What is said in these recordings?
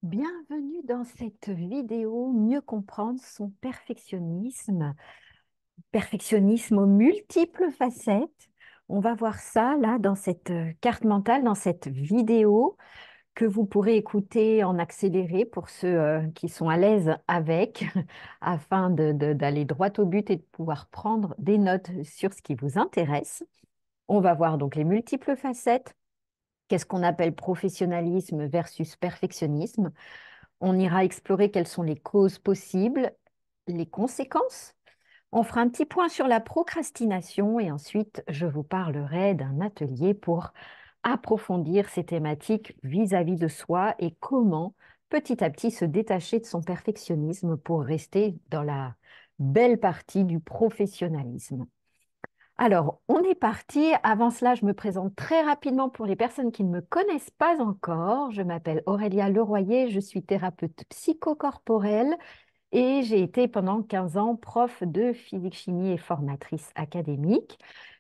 Bienvenue dans cette vidéo Mieux comprendre son perfectionnisme. Perfectionnisme aux multiples facettes. On va voir ça là dans cette carte mentale, dans cette vidéo que vous pourrez écouter en accéléré pour ceux qui sont à l'aise avec, afin d'aller droit au but et de pouvoir prendre des notes sur ce qui vous intéresse. On va voir donc les multiples facettes. Qu'est-ce qu'on appelle professionnalisme versus perfectionnisme? On ira explorer quelles sont les causes possibles, les conséquences. On fera un petit point sur la procrastination et ensuite je vous parlerai d'un atelier pour approfondir ces thématiques vis-à-vis de soi et comment petit à petit se détacher de son perfectionnisme pour rester dans la belle partie du professionnalisme. Alors, on est parti. Avant cela, je me présente très rapidement pour les personnes qui ne me connaissent pas encore. Je m'appelle Aurélia Leroyer, je suis thérapeute psychocorporelle et j'ai été pendant 15 ans prof de physique-chimie et formatrice académique.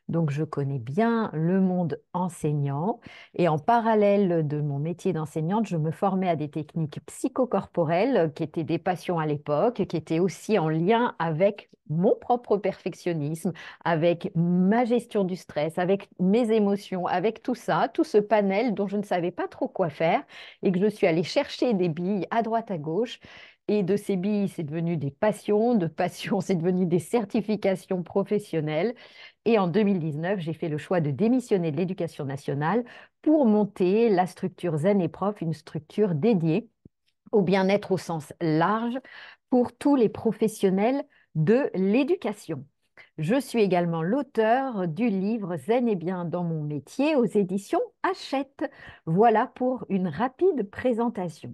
Donc, je connais bien le monde enseignant. Et en parallèle de mon métier d'enseignante, je me formais à des techniques psychocorporelles qui étaient des passions à l'époque, qui étaient aussi en lien avec mon propre perfectionnisme, avec ma gestion du stress, avec mes émotions, avec tout ça, tout ce panel dont je ne savais pas trop quoi faire et que je suis allée chercher des billes à droite à gauche. Et de ces billes, c'est devenu des passions, de passions, c'est devenu des certifications professionnelles. Et en 2019, j'ai fait le choix de démissionner de l'Éducation nationale pour monter la structure Zen et Prof, une structure dédiée au bien-être au sens large pour tous les professionnels de l'éducation. Je suis également l'auteur du livre Zen et bien dans mon métier aux éditions Hachette. Voilà pour une rapide présentation.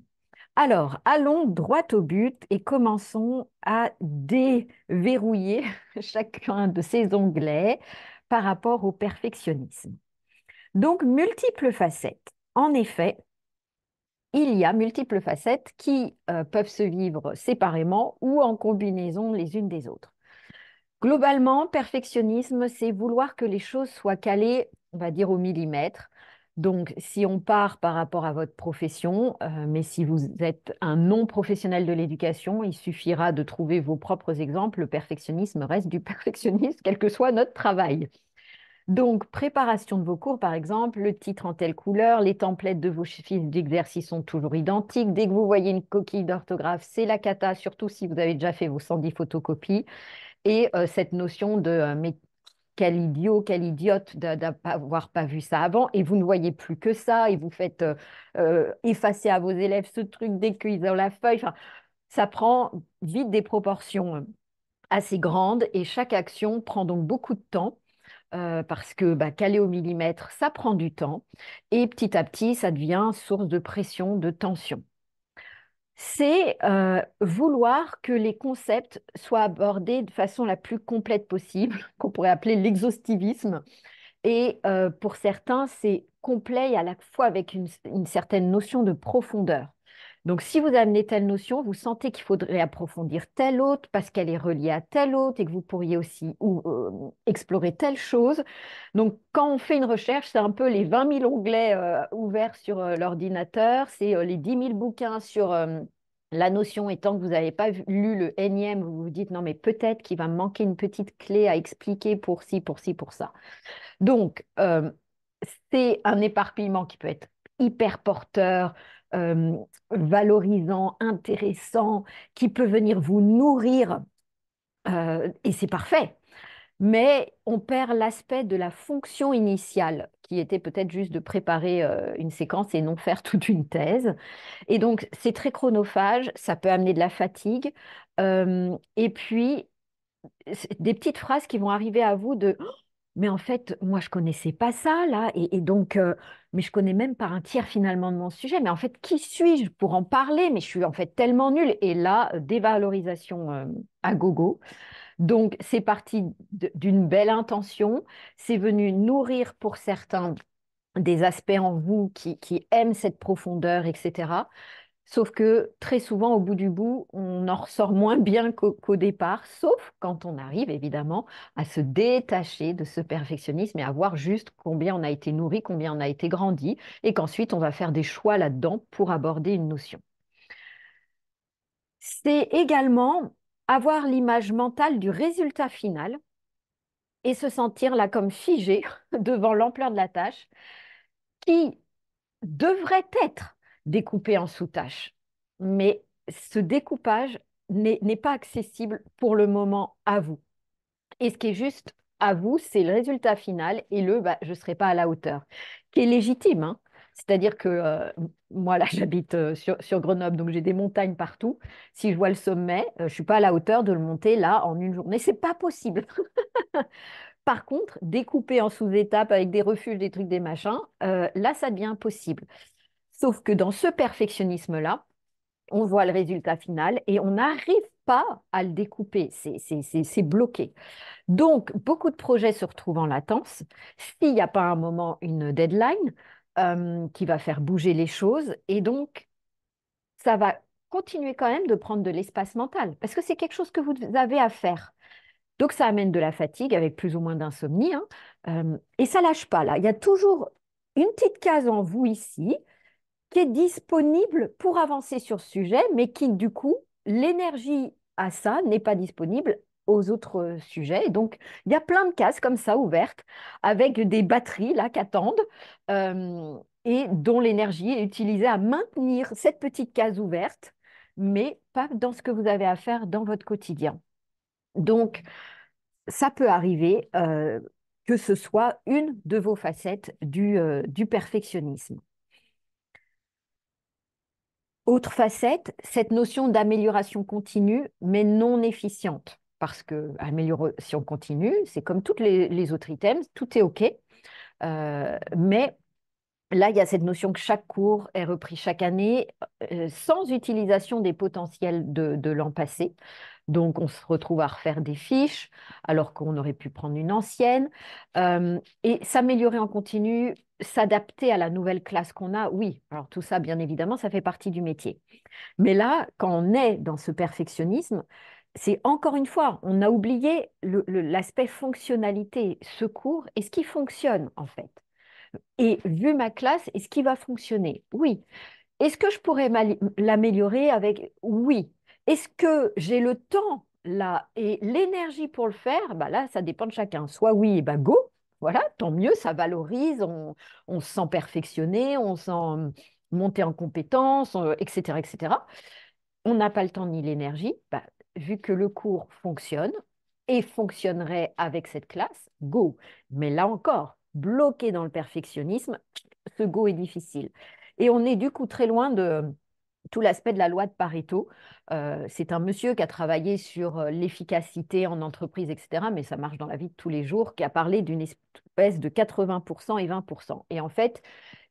Alors, allons droit au but et commençons à déverrouiller chacun de ces onglets par rapport au perfectionnisme. Donc, multiples facettes. En effet, il y a multiples facettes qui peuvent se vivre séparément ou en combinaison les unes des autres. Globalement, perfectionnisme, c'est vouloir que les choses soient calées, on va dire, au millimètre. Donc, si on part par rapport à votre profession, mais si vous êtes un non-professionnel de l'éducation, il suffira de trouver vos propres exemples. Le perfectionnisme reste du perfectionnisme, quel que soit notre travail. Donc, préparation de vos cours, par exemple, le titre en telle couleur, les templates de vos fiches d'exercice sont toujours identiques. Dès que vous voyez une coquille d'orthographe, c'est la cata, surtout si vous avez déjà fait vos 110 photocopies. Et cette notion de mais quel idiot, quelle idiote d'avoir pas vu ça avant, et vous ne voyez plus que ça, et vous faites effacer à vos élèves ce truc dès qu'ils ont la feuille. Enfin, ça prend vite des proportions assez grandes, et chaque action prend donc beaucoup de temps. Parce que bah, caler au millimètre, ça prend du temps. Et petit à petit, ça devient source de pression, de tension. C'est vouloir que les concepts soient abordés de façon la plus complète possible, qu'on pourrait appeler l'exhaustivisme. Et pour certains, c'est complet et à la fois avec une certaine notion de profondeur. Donc, si vous amenez telle notion, vous sentez qu'il faudrait approfondir telle autre parce qu'elle est reliée à telle autre et que vous pourriez aussi explorer telle chose. Donc, quand on fait une recherche, c'est un peu les 20 000 onglets ouverts sur l'ordinateur, c'est les 10 000 bouquins sur la notion, et tant que vous n'avez pas lu le énième, vous vous dites non, mais peut-être qu'il va me manquer une petite clé à expliquer pour ci, pour ci, pour ça. Donc, c'est un éparpillement qui peut être hyper porteur, euh, valorisant, intéressant, qui peut venir vous nourrir, et c'est parfait. Mais on perd l'aspect de la fonction initiale, qui était peut-être juste de préparer une séquence et non faire toute une thèse. Et donc, c'est très chronophage, ça peut amener de la fatigue. Et puis, des petites phrases qui vont arriver à vous de mais en fait, moi, je connaissais pas ça, là, et donc, mais je connais même pas un tiers finalement de mon sujet. Mais en fait, qui suis-je pour en parler? Mais je suis en fait tellement nulle. Et là, dévalorisation à gogo. Donc, c'est parti d'une belle intention. C'est venu nourrir pour certains des aspects en vous qui aiment cette profondeur, etc. Sauf que très souvent, au bout du bout, on en ressort moins bien qu'au départ, sauf quand on arrive évidemment à se détacher de ce perfectionnisme et à voir juste combien on a été nourri, combien on a été grandi, et qu'ensuite on va faire des choix là-dedans pour aborder une notion. C'est également avoir l'image mentale du résultat final et se sentir là comme figé devant l'ampleur de la tâche qui devrait être découpée en sous-tâches. Mais ce découpage n'est pas accessible pour le moment à vous. Et ce qui est juste à vous, c'est le résultat final et je ne serai pas à la hauteur, qui est légitime, hein. C'est-à-dire que moi, là, j'habite sur Grenoble, donc j'ai des montagnes partout. Si je vois le sommet, je ne suis pas à la hauteur de le monter là en une journée. C'est pas possible. Par contre, découper en sous-étapes avec des refuges, des trucs, des machins, là, ça devient possible. Sauf que dans ce perfectionnisme-là, on voit le résultat final et on n'arrive pas à le découper. C'est bloqué. Donc, beaucoup de projets se retrouvent en latence. S'il n'y a pas un moment, une deadline qui va faire bouger les choses, et donc, ça va continuer quand même de prendre de l'espace mental, parce que c'est quelque chose que vous avez à faire. Donc, ça amène de la fatigue avec plus ou moins d'insomnie, hein. Et ça lâche pas, là. Il y a toujours une petite case en vous ici qui est disponible pour avancer sur ce sujet, mais qui, du coup, l'énergie à ça n'est pas disponible aux autres sujets. Et donc, il y a plein de cases comme ça ouvertes avec des batteries là qui attendent et dont l'énergie est utilisée à maintenir cette petite case ouverte, mais pas dans ce que vous avez à faire dans votre quotidien. Donc, ça peut arriver que ce soit une de vos facettes du perfectionnisme. Autre facette, cette notion d'amélioration continue, mais non efficiente. Parce que amélioration continue, c'est comme tous les autres items, tout est OK. Mais là, il y a cette notion que chaque cours est repris chaque année sans utilisation des potentiels de l'an passé. Donc, on se retrouve à refaire des fiches alors qu'on aurait pu prendre une ancienne. Et s'améliorer en continu, s'adapter à la nouvelle classe qu'on a, oui. Alors, tout ça, bien évidemment, ça fait partie du métier. Mais là, quand on est dans ce perfectionnisme, c'est encore une fois, on a oublié l'aspect fonctionnalité, ce cours, et ce qui fonctionne en fait. Et vu ma classe, est-ce qui va fonctionner? Oui. Est-ce que je pourrais l'améliorer avec? Oui. Est-ce que j'ai le temps là et l'énergie pour le faire? Bah là, ça dépend de chacun. Soit oui, bah go, voilà, tant mieux, ça valorise, on se sent perfectionné, on se sent monter en compétences, etc., etc. On n'a pas le temps ni l'énergie, bah, vu que le cours fonctionne et fonctionnerait avec cette classe, go. Mais là encore, bloqué dans le perfectionnisme, ce go est difficile. Et on est du coup très loin de tout l'aspect de la loi de Pareto. C'est un monsieur qui a travaillé sur l'efficacité en entreprise, etc., mais ça marche dans la vie de tous les jours, qui a parlé d'une espèce de 80% et 20%. Et en fait,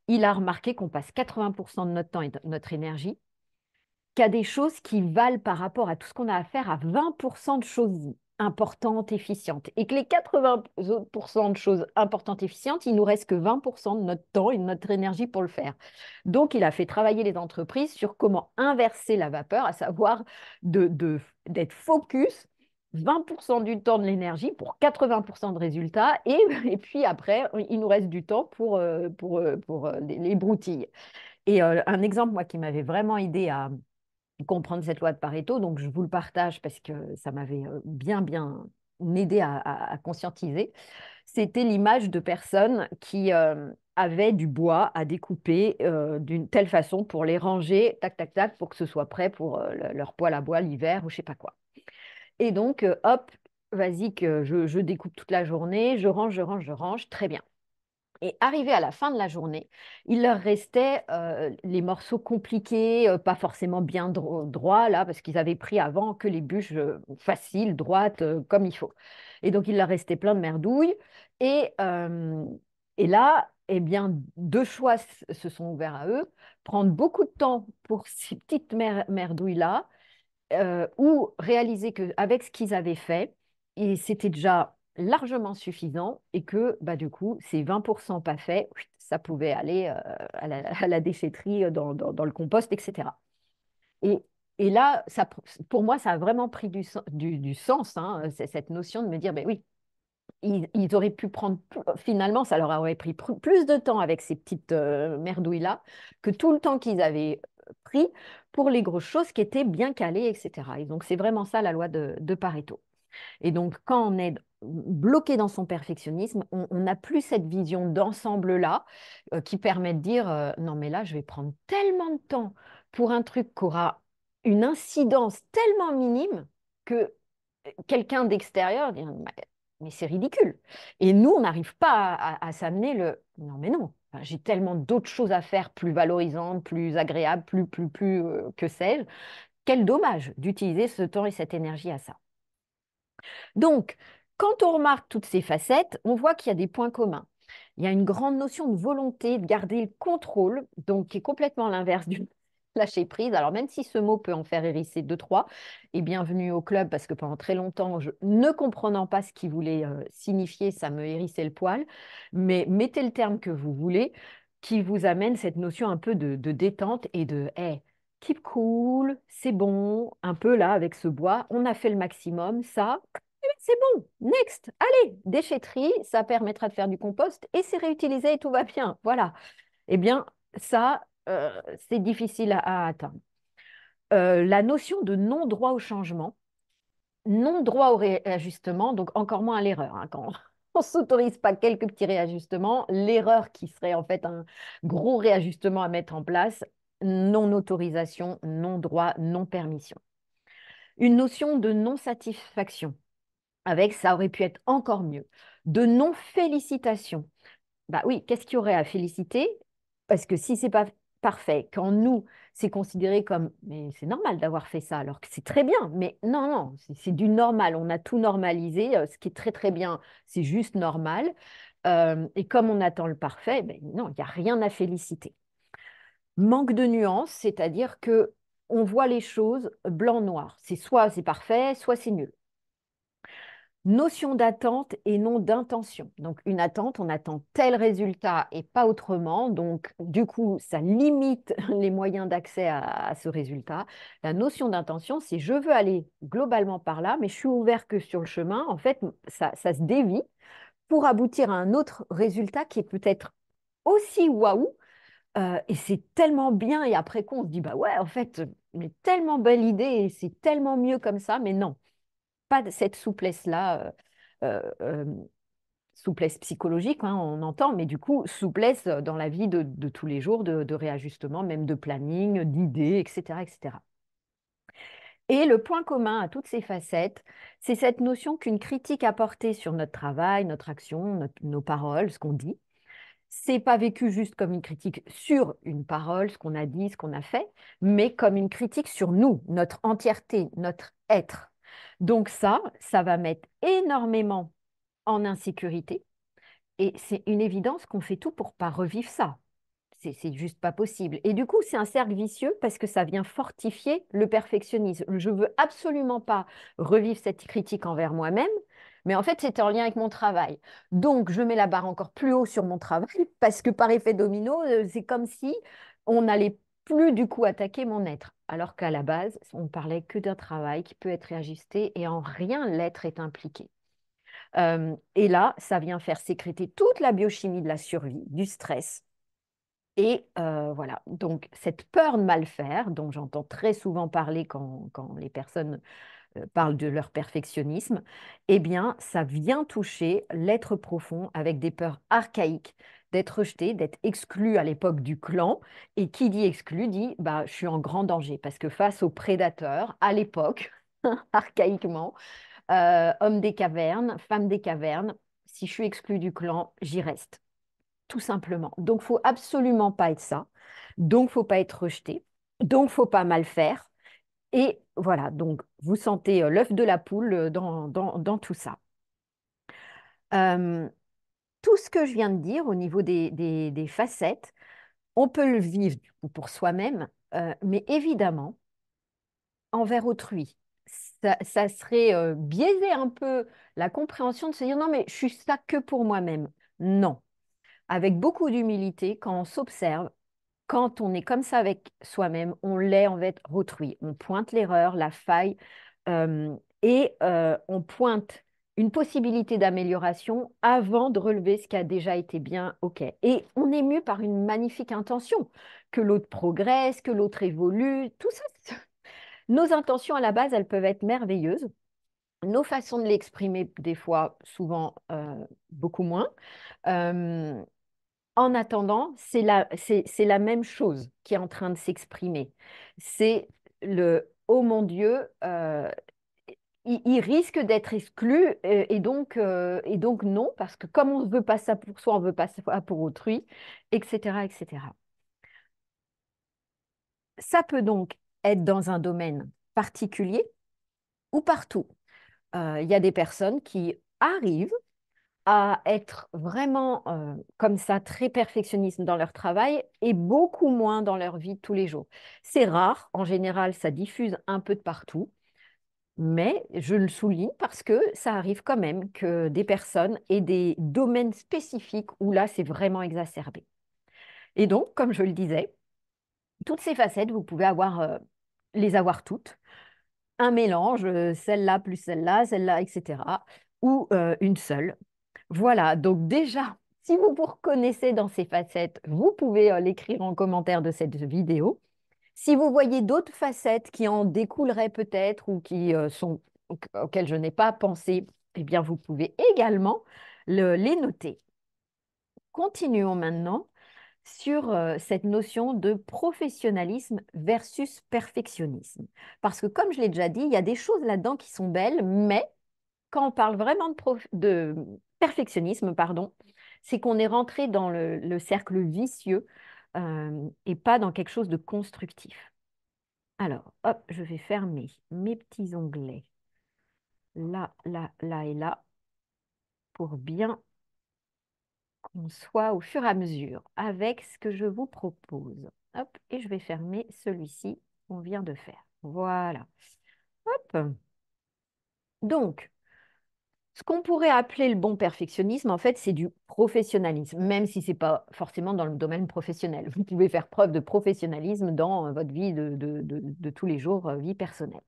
il a remarqué qu'on passe 80% de notre temps et de notre énergie qu'à des choses qui valent par rapport à tout ce qu'on a à faire à 20% de choses importantes, efficientes. Et que les 80% de choses importantes, efficientes, il nous reste que 20% de notre temps et de notre énergie pour le faire. Donc, il a fait travailler les entreprises sur comment inverser la vapeur, à savoir d'être focus 20% du temps de l'énergie pour 80% de résultats. Et puis après, il nous reste du temps pour les broutilles. Et un exemple, moi, qui m'avait vraiment aidé à comprendre cette loi de Pareto. Donc, je vous le partage parce que ça m'avait bien aidé à conscientiser. C'était l'image de personnes qui avaient du bois à découper d'une telle façon pour les ranger, tac, tac, tac, pour que ce soit prêt pour leur poêle à bois l'hiver ou je sais pas quoi. Et donc, hop, vas-y que je découpe toute la journée, je range, très bien. Et arrivé à la fin de la journée, il leur restait les morceaux compliqués, pas forcément bien droits, là, parce qu'ils avaient pris avant que les bûches faciles, droites, comme il faut. Et donc, il leur restait plein de merdouilles. Et, euh, et là, eh bien, deux choix se sont ouverts à eux. Prendre beaucoup de temps pour ces petites merdouilles-là, ou réaliser qu'avec ce qu'ils avaient fait, c'était déjà largement suffisant et que bah, du coup, ces 20% pas faits, ça pouvait aller à la déchetterie, dans le compost, etc. Et, et là, pour moi, ça a vraiment pris du sens, hein, cette notion de me dire, ben oui, ils auraient pu prendre, finalement, ça leur aurait pris plus de temps avec ces petites merdouilles-là que tout le temps qu'ils avaient pris pour les grosses choses qui étaient bien calées, etc. Et donc, c'est vraiment ça la loi de Pareto. Et donc, quand on est bloqué dans son perfectionnisme, on n'a plus cette vision d'ensemble-là qui permet de dire non, mais là, je vais prendre tellement de temps pour un truc qui aura une incidence tellement minime que quelqu'un d'extérieur dit mais c'est ridicule. Et nous, on n'arrive pas à s'amener le non, mais non. Enfin, j'ai tellement d'autres choses à faire plus valorisantes, plus agréables, plus que sais-je. Quel dommage d'utiliser ce temps et cette énergie à ça. Donc, quand on remarque toutes ces facettes, on voit qu'il y a des points communs. Il y a une grande notion de volonté de garder le contrôle, donc qui est complètement l'inverse du lâcher prise. Alors, même si ce mot peut en faire hérisser deux, trois, et bienvenue au club, parce que pendant très longtemps, ne comprenant pas ce qu'il voulait signifier, ça me hérissait le poil. Mais mettez le terme que vous voulez, qui vous amène cette notion un peu de détente et de hey, keep cool, c'est bon, un peu là avec ce bois, on a fait le maximum, ça, c'est bon, next, allez, déchetterie, ça permettra de faire du compost et c'est réutilisé et tout va bien. Voilà. Eh bien, ça, c'est difficile à atteindre. La notion de non-droit au changement, non-droit au réajustement, donc encore moins à l'erreur. Hein, quand on ne s'autorise pas quelques petits réajustements, l'erreur qui serait en fait un gros réajustement à mettre en place, non-autorisation, non-droit, non-permission. Une notion de non-satisfaction avec ça aurait pu être encore mieux. De non-félicitation. Bah oui, qu'est-ce qu'il y aurait à féliciter? Parce que si c'est pas parfait, quand nous, c'est considéré comme, mais c'est normal d'avoir fait ça, alors que c'est très bien. Mais non, non, c'est du normal. On a tout normalisé. Ce qui est très, très bien, c'est juste normal. Et comme on attend le parfait, ben non, il n'y a rien à féliciter. Manque de nuance, c'est-à-dire que on voit les choses blanc-noir. C'est soit c'est parfait, soit c'est nul. Notion d'attente et non d'intention. Donc, une attente, on attend tel résultat et pas autrement. Donc, du coup, ça limite les moyens d'accès à ce résultat. La notion d'intention, c'est je veux aller globalement par là, mais je suis ouvert que sur le chemin. En fait, ça se dévie pour aboutir à un autre résultat qui est peut-être aussi waouh. Et c'est tellement bien. Et après coup, on se dit, bah ouais, en fait, mais tellement belle idée et c'est tellement mieux comme ça. Mais non, pas de cette souplesse-là, euh, euh, souplesse psychologique, hein, on entend, mais du coup, souplesse dans la vie de tous les jours, de réajustement, même de planning, d'idées, etc., etc. Et le point commun à toutes ces facettes, c'est cette notion qu'une critique apportée sur notre travail, notre action, nos paroles, ce qu'on dit, c'est pas vécu juste comme une critique sur une parole, ce qu'on a dit, ce qu'on a fait, mais comme une critique sur nous, notre entièreté, notre être. Donc ça va mettre énormément en insécurité et c'est une évidence qu'on fait tout pour pas revivre ça. C'est juste pas possible. Et du coup, c'est un cercle vicieux parce que ça vient fortifier le perfectionnisme. Je veux absolument pas revivre cette critique envers moi-même, mais en fait, c'est en lien avec mon travail. Donc, je mets la barre encore plus haut sur mon travail parce que par effet domino, c'est comme si on n'allait plus du coup attaquer mon être. Alors qu'à la base, on parlait que d'un travail qui peut être réajusté et en rien l'être est impliqué. Et là, ça vient faire sécréter toute la biochimie de la survie, du stress, et voilà, donc cette peur de mal faire, dont j'entends très souvent parler quand les personnes parlent de leur perfectionnisme, eh bien, ça vient toucher l'être profond avec des peurs archaïques d'être rejeté, d'être exclu à l'époque du clan. Et qui dit exclu dit, bah, je suis en grand danger, parce que face aux prédateurs, à l'époque, archaïquement, hommes des cavernes, femmes des cavernes, si je suis exclu du clan, j'y reste tout simplement. Donc, faut absolument pas être ça. Donc, faut pas être rejeté. Donc, faut pas mal faire. Et voilà, donc vous sentez l'œuf de la poule dans tout ça. Euh, tout ce que je viens de dire au niveau des facettes, on peut le vivre du coup, pour soi-même, mais évidemment, envers autrui. Ça serait biaiser un peu la compréhension de se dire non, mais je suis ça que pour moi-même. Non. Avec beaucoup d'humilité, quand on s'observe, quand on est comme ça avec soi-même, on l'est envers autrui. On pointe l'erreur, la faille, et on pointe une possibilité d'amélioration avant de relever ce qui a déjà été bien OK. Et on est mieux par une magnifique intention, que l'autre progresse, que l'autre évolue, tout ça. Nos intentions à la base, elles peuvent être merveilleuses. Nos façons de l'exprimer, des fois, souvent, beaucoup moins. Euh, En attendant, c'est la même chose qui est en train de s'exprimer. C'est le «Oh mon Dieu, il risque d'être exclu et donc non, parce que comme on ne veut pas ça pour soi, on ne veut pas ça pour autrui, etc., etc.» Ça peut donc être dans un domaine particulier ou partout. Il y a des personnes qui arrivent à être vraiment comme ça, très perfectionnistes dans leur travail et beaucoup moins dans leur vie de tous les jours. C'est rare, en général, ça diffuse un peu de partout, mais je le souligne parce que ça arrive quand même que des personnes aient des domaines spécifiques où là, c'est vraiment exacerbé. Et donc, comme je le disais, toutes ces facettes, vous pouvez les avoir toutes, un mélange, celle-là plus celle-là, celle-là, etc., ou une seule. Voilà, donc déjà, si vous vous reconnaissez dans ces facettes, vous pouvez l'écrire en commentaire de cette vidéo. Si vous voyez d'autres facettes qui en découleraient peut-être ou qui sont auxquelles je n'ai pas pensé, eh bien, vous pouvez également les noter. Continuons maintenant sur cette notion de professionnalisme versus perfectionnisme. Parce que comme je l'ai déjà dit, il y a des choses là-dedans qui sont belles, mais quand on parle vraiment de perfectionnisme, pardon, c'est qu'on est rentré dans le cercle vicieux et pas dans quelque chose de constructif. Alors, hop, je vais fermer mes petits onglets là, là, là et là pour bien qu'on soit au fur et à mesure avec ce que je vous propose. Hop, et je vais fermer celui-ci qu'on vient de faire. Voilà. Hop. Donc, ce qu'on pourrait appeler le bon perfectionnisme, en fait, c'est du professionnalisme, même si ce n'est pas forcément dans le domaine professionnel. Vous pouvez faire preuve de professionnalisme dans votre vie de tous les jours, vie personnelle.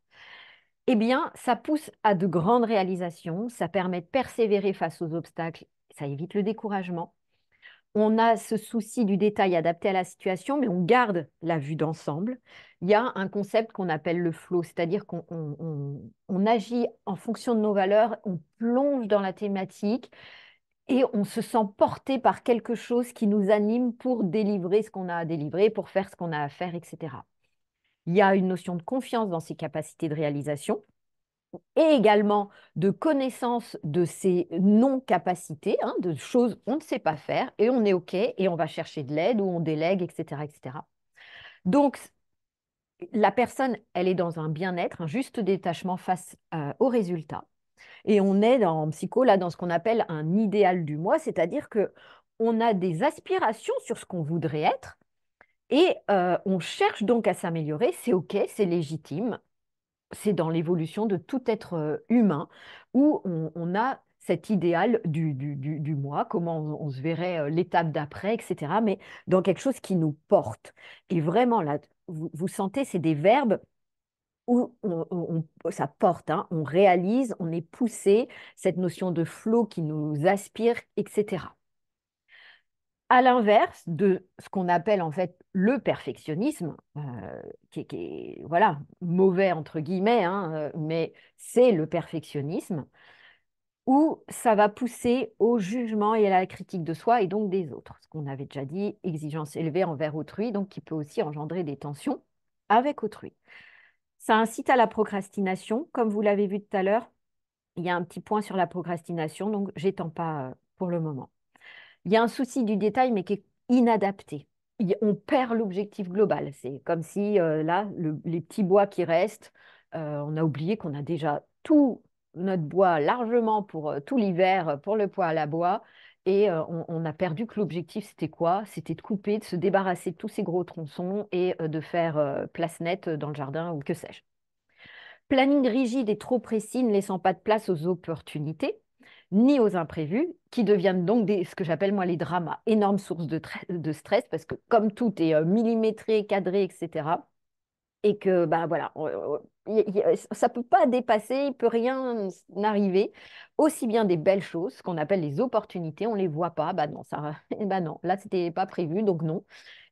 Eh bien, ça pousse à de grandes réalisations, ça permet de persévérer face aux obstacles, ça évite le découragement. On a ce souci du détail adapté à la situation, mais on garde la vue d'ensemble. Il y a un concept qu'on appelle le flow, c'est-à-dire qu'on agit en fonction de nos valeurs, on plonge dans la thématique et on se sent porté par quelque chose qui nous anime pour délivrer ce qu'on a à délivrer, pour faire ce qu'on a à faire, etc. Il y a une notion de confiance dans ses capacités de réalisation et également de connaissance de ses non-capacités, hein, de choses qu'on ne sait pas faire, et on est OK, et on va chercher de l'aide ou on délègue, etc., etc. Donc, la personne, elle est dans un bien-être, un juste détachement face aux résultats. Et on est en psycho, là, dans ce qu'on appelle un idéal du moi, c'est-à-dire que on a des aspirations sur ce qu'on voudrait être, et on cherche donc à s'améliorer, c'est OK, c'est légitime, c'est dans l'évolution de tout être humain où on a cet idéal du moi, comment on se verrait l'étape d'après, etc., mais dans quelque chose qui nous porte. Et vraiment, là, vous sentez, c'est des verbes où ça porte, hein, on réalise, on est poussé, cette notion de flow qui nous aspire, etc. À l'inverse de ce qu'on appelle en fait le perfectionnisme, voilà, mauvais entre guillemets, hein, mais c'est le perfectionnisme, où ça va pousser au jugement et à la critique de soi et donc des autres. Ce qu'on avait déjà dit, exigence élevée envers autrui, donc qui peut aussi engendrer des tensions avec autrui. Ça incite à la procrastination, comme vous l'avez vu tout à l'heure. Il y a un petit point sur la procrastination, donc j'étends pas pour le moment. Il y a un souci du détail, mais qui est inadapté. On perd l'objectif global. C'est comme si, là, les petits bois qui restent, on a oublié qu'on a déjà tout notre bois largement pour tout l'hiver, pour le poêle à bois. Et on a perdu que l'objectif, c'était quoi? C'était de couper, de se débarrasser de tous ces gros tronçons et de faire place nette dans le jardin ou que sais-je. Planning rigide et trop précis, ne laissant pas de place aux opportunités ni aux imprévus, qui deviennent donc ce que j'appelle moi les dramas, énormes sources de stress, parce que comme tout est millimétré, cadré, etc., et que bah, voilà, ça ne peut pas dépasser, il ne peut rien n'arriver. Aussi bien des belles choses, ce qu'on appelle les opportunités, on ne les voit pas. Bah non, ça, eh ben non, là, ce n'était pas prévu, donc non.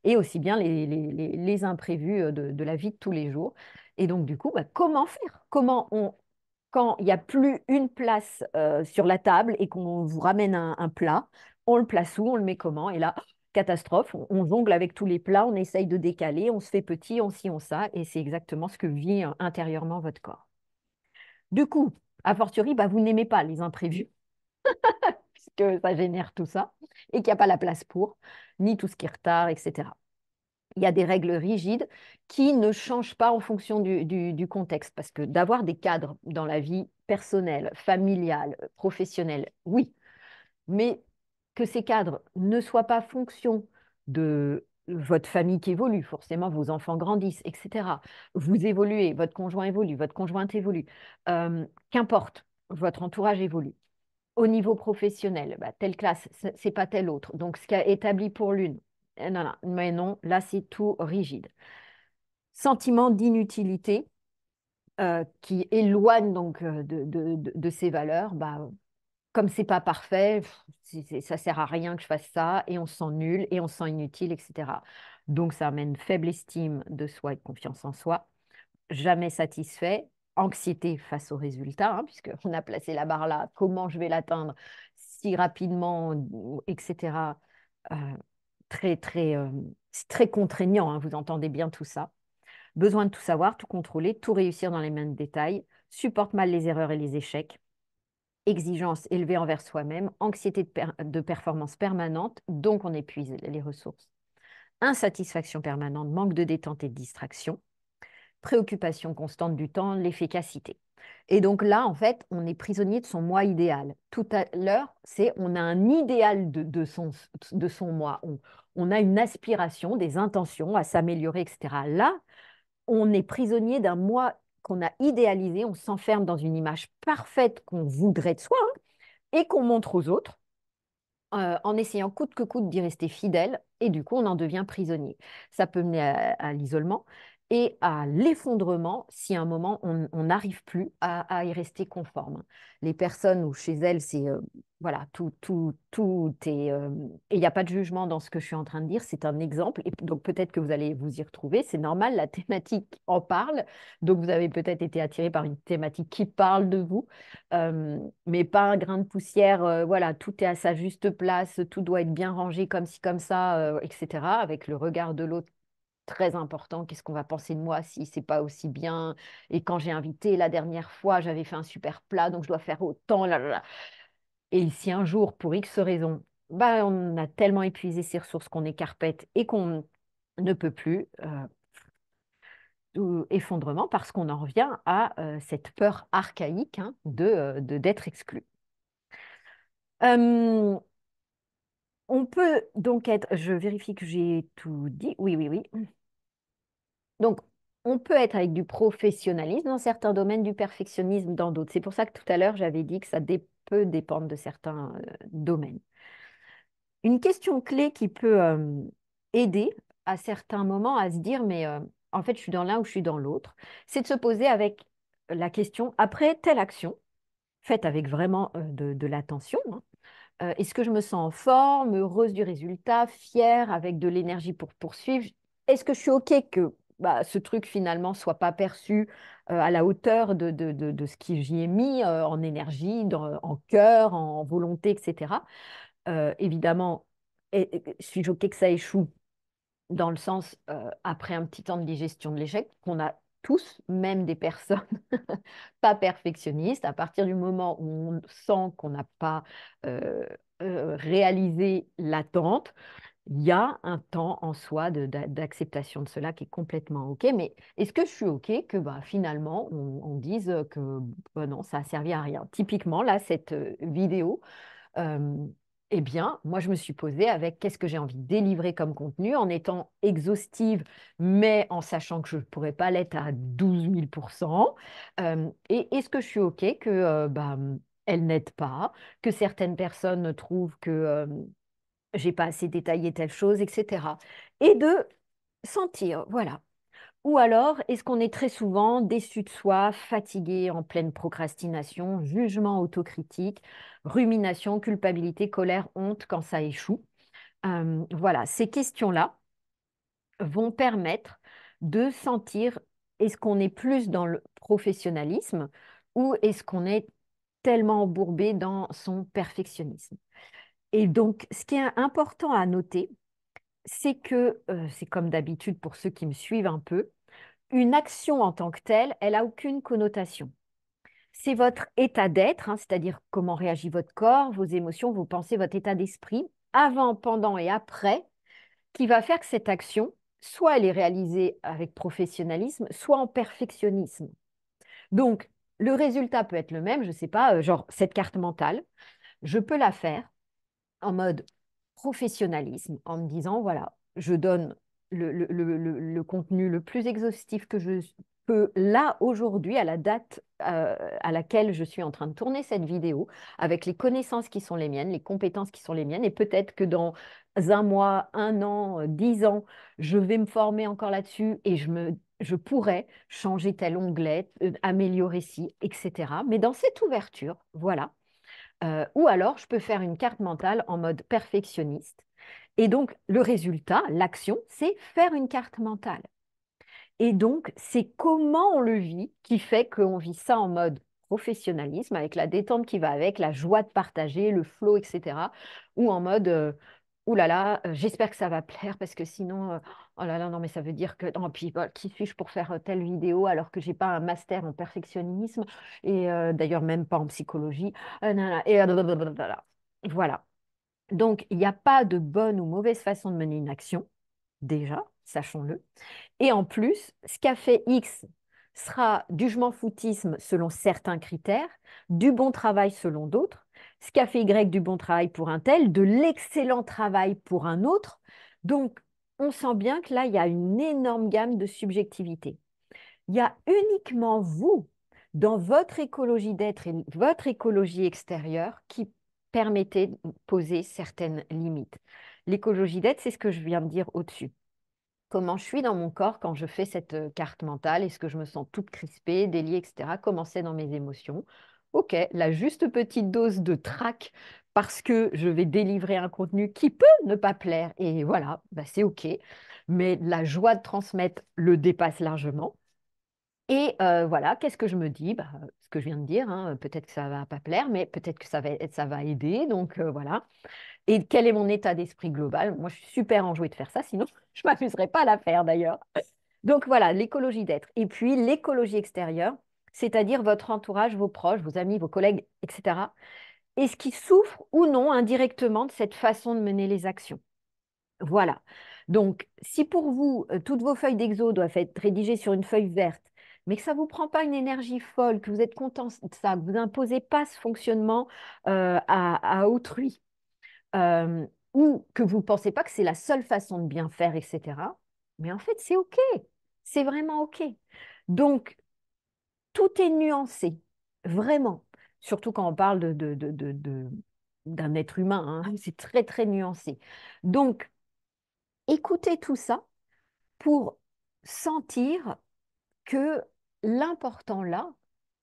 Et aussi bien les imprévus de la vie de tous les jours. Et donc, du coup, bah, comment faire? Quand il n'y a plus une place sur la table et qu'on vous ramène un plat, on le place où, on le met comment? Et là, catastrophe, on jongle avec tous les plats, on essaye de décaler, on se fait petit, on ci, on ça, et c'est exactement ce que vit intérieurement votre corps. Du coup, a fortiori, bah, vous n'aimez pas les imprévus, puisque ça génère tout ça, et qu'il n'y a pas la place pour, ni tout ce qui est retard, etc. Il y a des règles rigides qui ne changent pas en fonction du contexte, parce que d'avoir des cadres dans la vie personnelle, familiale, professionnelle, oui, mais que ces cadres ne soient pas fonction de votre famille qui évolue, forcément vos enfants grandissent, etc. Vous évoluez, votre conjoint évolue, votre conjointe évolue, qu'importe, votre entourage évolue. Au niveau professionnel, bah, telle classe, c'est pas telle autre. Donc, ce qui a établi pour l'une, non, non, mais non, là, c'est tout rigide. Sentiment d'inutilité qui éloigne donc de ces valeurs, bah, comme c'est pas parfait, ça sert à rien que je fasse ça, et on se sent nul, et on se sent inutile, etc. Donc, ça amène faible estime de soi et de confiance en soi, jamais satisfait, anxiété face aux résultats, hein, puisqu'on a placé la barre là, comment je vais l'atteindre si rapidement, etc. Euh, c'est très contraignant, hein, vous entendez bien tout ça. Besoin de tout savoir, tout contrôler, tout réussir dans les mêmes détails, supporte mal les erreurs et les échecs, exigence élevée envers soi-même, anxiété de performance permanente, donc on épuise les ressources, insatisfaction permanente, manque de détente et de distraction, préoccupation constante du temps, l'efficacité. Et donc là, en fait, on est prisonnier de son moi idéal. Tout à l'heure, c'est on a un idéal de son moi. On a une aspiration, des intentions à s'améliorer, etc. Là, on est prisonnier d'un moi qu'on a idéalisé, on s'enferme dans une image parfaite qu'on voudrait de soi, hein, et qu'on montre aux autres en essayant coûte que coûte d'y rester fidèle, et du coup, on en devient prisonnier. Ça peut mener à l'isolement et à l'effondrement si à un moment, on n'arrive plus à y rester conforme. Les personnes où chez elles, c'est voilà, tout est... et il n'y a pas de jugement dans ce que je suis en train de dire, c'est un exemple, et donc peut-être que vous allez vous y retrouver, c'est normal, la thématique en parle, donc vous avez peut-être été attiré par une thématique qui parle de vous. Mais pas un grain de poussière, voilà, tout est à sa juste place, tout doit être bien rangé comme ci, comme ça, etc. Avec le regard de l'autre très important, qu'est-ce qu'on va penser de moi si c'est pas aussi bien? Et quand j'ai invité la dernière fois, j'avais fait un super plat, donc je dois faire autant, là, là, là. Et si un jour, pour X raison, bah, on a tellement épuisé ses ressources qu'on est carpette et qu'on ne peut plus, ou effondrement parce qu'on en revient à cette peur archaïque, hein, d'être exclu. Euh, on peut donc être, je vérifie que j'ai tout dit, oui, oui, oui. Donc, on peut être avec du professionnalisme dans certains domaines, du perfectionnisme dans d'autres. C'est pour ça que tout à l'heure, j'avais dit que peut dépendre de certains domaines. Une question clé qui peut aider à certains moments à se dire, mais en fait, je suis dans l'un ou je suis dans l'autre, c'est de se poser avec la question, après telle action, faite avec vraiment de l'attention, hein, est-ce que je me sens en forme, heureuse du résultat, fière, avec de l'énergie pour poursuivre? Est-ce que je suis OK que bah, ce truc finalement soit pas perçu à la hauteur de ce que j'y ai mis en énergie, en cœur, en volonté, etc. Évidemment, suis-je OK que ça échoue dans le sens, après un petit temps de digestion de l'échec, qu'on a tous, même des personnes pas perfectionnistes, à partir du moment où on sent qu'on n'a pas euh, réalisé l'attente, il y a un temps en soi d'acceptation de cela qui est complètement OK. Mais est-ce que je suis OK que bah, finalement, on dise que bah, non, ça a servi à rien? Typiquement, là, cette vidéo, euh, eh bien, moi, je me suis posée avec qu'est-ce que j'ai envie de délivrer comme contenu en étant exhaustive, mais en sachant que je ne pourrais pas l'être à 12 000%. Et est-ce que je suis OK que bah, elle n'aide pas, que certaines personnes trouvent que j'ai pas assez détaillé telle chose, etc. Et de sentir, voilà, Ou alors, est-ce qu'on est très souvent déçu de soi, fatigué, en pleine procrastination, jugement autocritique, rumination, culpabilité, colère, honte quand ça échoue? Voilà, ces questions-là vont permettre de sentir est-ce qu'on est plus dans le professionnalisme ou est-ce qu'on est tellement embourbé dans son perfectionnisme. Et donc, ce qui est important à noter, c'est que, c'est comme d'habitude pour ceux qui me suivent un peu, une action en tant que telle, elle n'a aucune connotation. C'est votre état d'être, hein, c'est-à-dire comment réagit votre corps, vos émotions, vos pensées, votre état d'esprit, avant, pendant et après, qui va faire que cette action, soit elle est réalisée avec professionnalisme, soit en perfectionnisme. Donc, le résultat peut être le même, je ne sais pas, genre cette carte mentale, je peux la faire en mode professionnalisme, en me disant, voilà, je donne le contenu le plus exhaustif que je peux là, aujourd'hui, à la date à laquelle je suis en train de tourner cette vidéo, avec les connaissances qui sont les miennes, les compétences qui sont les miennes, et peut-être que dans un mois, un an, 10 ans, je vais me former encore là-dessus et je pourrais changer tel onglet, améliorer ci, etc. Mais dans cette ouverture, voilà, ou alors, je peux faire une carte mentale en mode perfectionniste. Et donc, le résultat, l'action, c'est faire une carte mentale. Et donc, c'est comment on le vit qui fait qu'on vit ça en mode professionnalisme, avec la détente qui va avec, la joie de partager, le flow, etc. Ou en mode, ouh là là, j'espère que ça va plaire parce que sinon, oh là là, non, mais ça veut dire que, non, puis bah, qui suis-je pour faire telle vidéo alors que j'ai pas un master en perfectionnisme et d'ailleurs même pas en psychologie. Nanana, et blablabla. Voilà. Donc, il n'y a pas de bonne ou mauvaise façon de mener une action, déjà, sachons-le. Et en plus, ce qu'a fait X sera du je m'en foutisme selon certains critères, du bon travail selon d'autres. Ce qu'a fait Y du bon travail pour un tel, de l'excellent travail pour un autre. Donc, on sent bien que là, il y a une énorme gamme de subjectivité. Il y a uniquement vous, dans votre écologie d'être et votre écologie extérieure, qui permettez de poser certaines limites. L'écologie d'être, c'est ce que je viens de dire au-dessus. Comment je suis dans mon corps quand je fais cette carte mentale? Est-ce que je me sens toute crispée, déliée, etc. Comment c'est dans mes émotions? Ok, la juste petite dose de trac parce que je vais délivrer un contenu qui peut ne pas plaire. Et voilà, bah c'est ok. Mais la joie de transmettre le dépasse largement. Et voilà, qu'est-ce que je me dis? Bah, ce que je viens de dire, hein, peut-être que ça va pas plaire, mais peut-être que ça va aider. Donc voilà. Et quel est mon état d'esprit global? Moi, je suis super enjouée de faire ça, sinon je ne m'amuserais pas à la faire d'ailleurs. Donc voilà, l'écologie d'être. Et puis l'écologie extérieure, c'est-à-dire votre entourage, vos proches, vos amis, vos collègues, etc. Est-ce qu'ils souffrent ou non indirectement de cette façon de mener les actions? Voilà. Donc, si pour vous, toutes vos feuilles d'exo doivent être rédigées sur une feuille verte, mais que ça ne vous prend pas une énergie folle, que vous êtes content de ça, que vous n'imposez pas ce fonctionnement à autrui, euh, ou que vous ne pensez pas que c'est la seule façon de bien faire, etc. Mais en fait, c'est OK. C'est vraiment OK. Donc, tout est nuancé, vraiment. Surtout quand on parle d'un être humain, hein. C'est très, très nuancé. Donc, écoutez tout ça pour sentir que l'important là,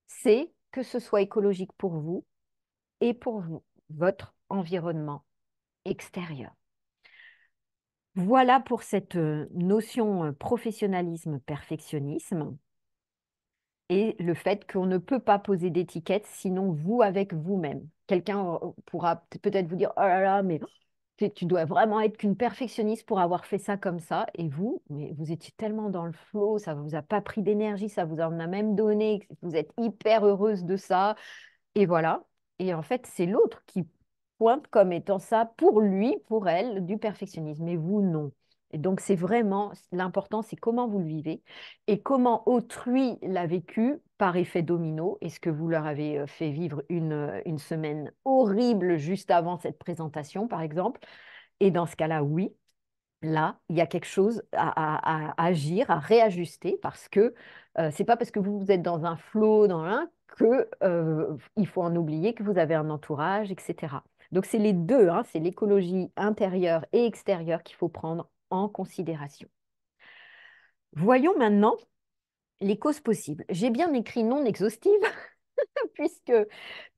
c'est que ce soit écologique pour vous et pour vous, votre environnement extérieur. Voilà pour cette notion professionnalisme-perfectionnisme et le fait qu'on ne peut pas poser d'étiquette sinon vous avec vous-même. Quelqu'un pourra peut-être vous dire, oh là là, mais tu dois vraiment être qu'une perfectionniste pour avoir fait ça comme ça. Et vous, mais vous étiez tellement dans le flow, ça ne vous a pas pris d'énergie, ça vous en a même donné, vous êtes hyper heureuse de ça. Et voilà. Et en fait, c'est l'autre qui pointe comme étant ça pour lui, pour elle, du perfectionnisme. Et vous, non. Et donc, c'est vraiment l'important, c'est comment vous le vivez et comment autrui l'a vécu par effet domino. Est-ce que vous leur avez fait vivre une semaine horrible juste avant cette présentation, par exemple? Et dans ce cas-là, oui. Là, il y a quelque chose à agir, à réajuster, parce que c'est pas parce que vous êtes dans un flow, dans un, que il faut en oublier que vous avez un entourage, etc. Donc c'est les deux, hein, c'est l'écologie intérieure et extérieure qu'il faut prendre en considération. Voyons maintenant les causes possibles. J'ai bien écrit non exhaustive puisque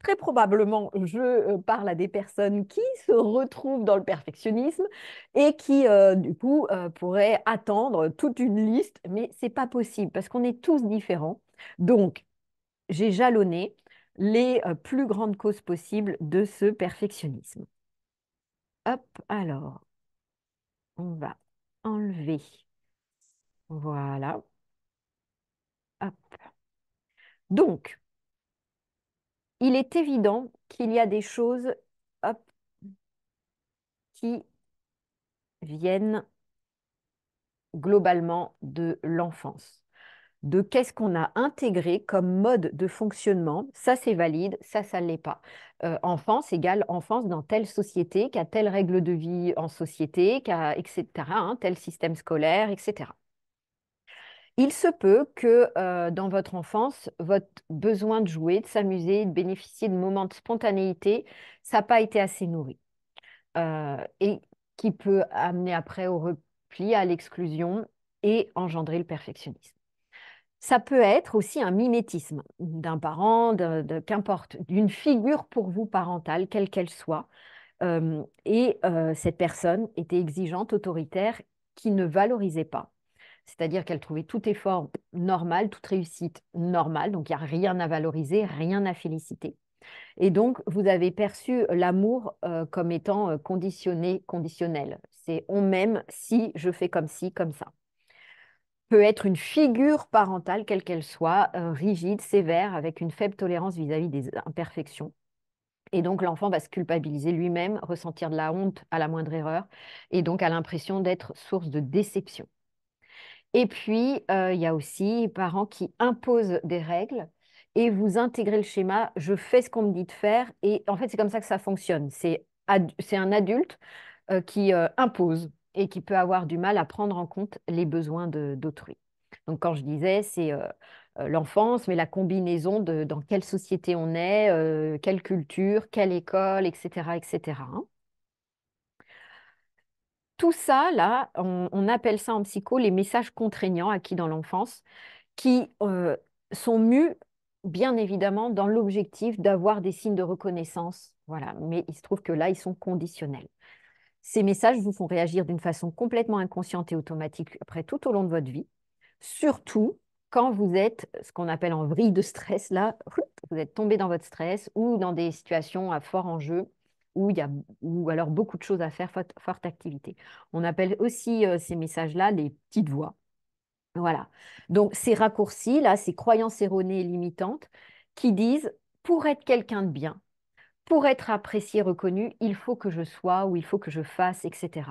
très probablement je parle à des personnes qui se retrouvent dans le perfectionnisme et qui, du coup, pourraient attendre toute une liste, mais c'est pas possible parce qu'on est tous différents. Donc, j'ai jalonné les plus grandes causes possibles de ce perfectionnisme. Hop, alors, on va enlever. Voilà. Hop. Donc, il est évident qu'il y a des choses, hop, qui viennent globalement de l'enfance, de qu'est-ce qu'on a intégré comme mode de fonctionnement. Ça, c'est valide, ça ne l'est pas. Enfance égale enfance dans telle société, qui a telle règle de vie en société, etc., hein, tel système scolaire, etc. Il se peut que dans votre enfance, votre besoin de jouer, de s'amuser, de bénéficier de moments de spontanéité, ça n'a pas été assez nourri. Et qui peut amener après au repli, à l'exclusion et engendrer le perfectionnisme. Ça peut être aussi un mimétisme d'un parent, qu'importe, d'une figure pour vous parentale, quelle qu'elle soit. Cette personne était exigeante, autoritaire, qui ne valorisait pas. C'est-à-dire qu'elle trouvait tout effort normal, toute réussite normale, donc il n'y a rien à valoriser, rien à féliciter. Et donc, vous avez perçu l'amour comme étant conditionné, conditionnel. C'est on m'aime si je fais comme ci, comme ça. Peut être une figure parentale, quelle qu'elle soit, rigide, sévère, avec une faible tolérance vis-à-vis des imperfections. Et donc, l'enfant va se culpabiliser lui-même, ressentir de la honte à la moindre erreur, et donc a l'impression d'être source de déception. Et puis, il y a aussi les parents qui imposent des règles et vous intégrez le schéma, je fais ce qu'on me dit de faire. Et en fait, c'est comme ça que ça fonctionne. C'est un adulte qui impose et qui peut avoir du mal à prendre en compte les besoins d'autrui. Donc, quand je disais, c'est l'enfance, mais la combinaison de dans quelle société on est, quelle culture, quelle école, etc., etc. Tout ça, là, on appelle ça en psycho les messages contraignants acquis dans l'enfance qui sont mus, bien évidemment, dans l'objectif d'avoir des signes de reconnaissance. Voilà, mais il se trouve que là, ils sont conditionnels. Ces messages vous font réagir d'une façon complètement inconsciente et automatique après tout au long de votre vie, surtout quand vous êtes ce qu'on appelle en vrille de stress, là, vous êtes tombé dans votre stress ou dans des situations à fort enjeu où il y a ou alors beaucoup de choses à faire, forte activité. On appelle aussi ces messages-là les petites voix. Voilà. Donc, ces raccourcis, là, ces croyances erronées et limitantes qui disent, pour être quelqu'un de bien, pour être apprécié, reconnu, il faut que je sois ou il faut que je fasse, etc.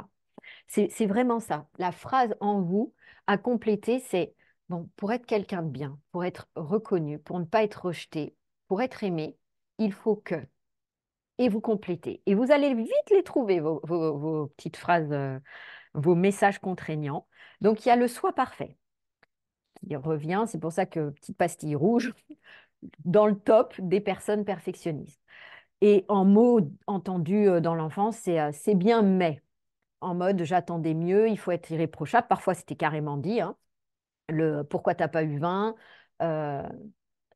C'est vraiment ça. La phrase en vous à compléter, c'est, bon, pour être quelqu'un de bien, pour être reconnu, pour ne pas être rejeté, pour être aimé, il faut que. Et vous complétez. Et vous allez vite les trouver, vos petites phrases, vos messages contraignants. Donc, il y a le soi parfait qui revient. C'est pour ça que petite pastille rouge, dans le top des personnes perfectionnistes. Et en mots entendus dans l'enfance, c'est bien, mais en mode j'attendais mieux, il faut être irréprochable. Parfois, c'était carrément dit, hein, le pourquoi t'as pas eu 20, euh,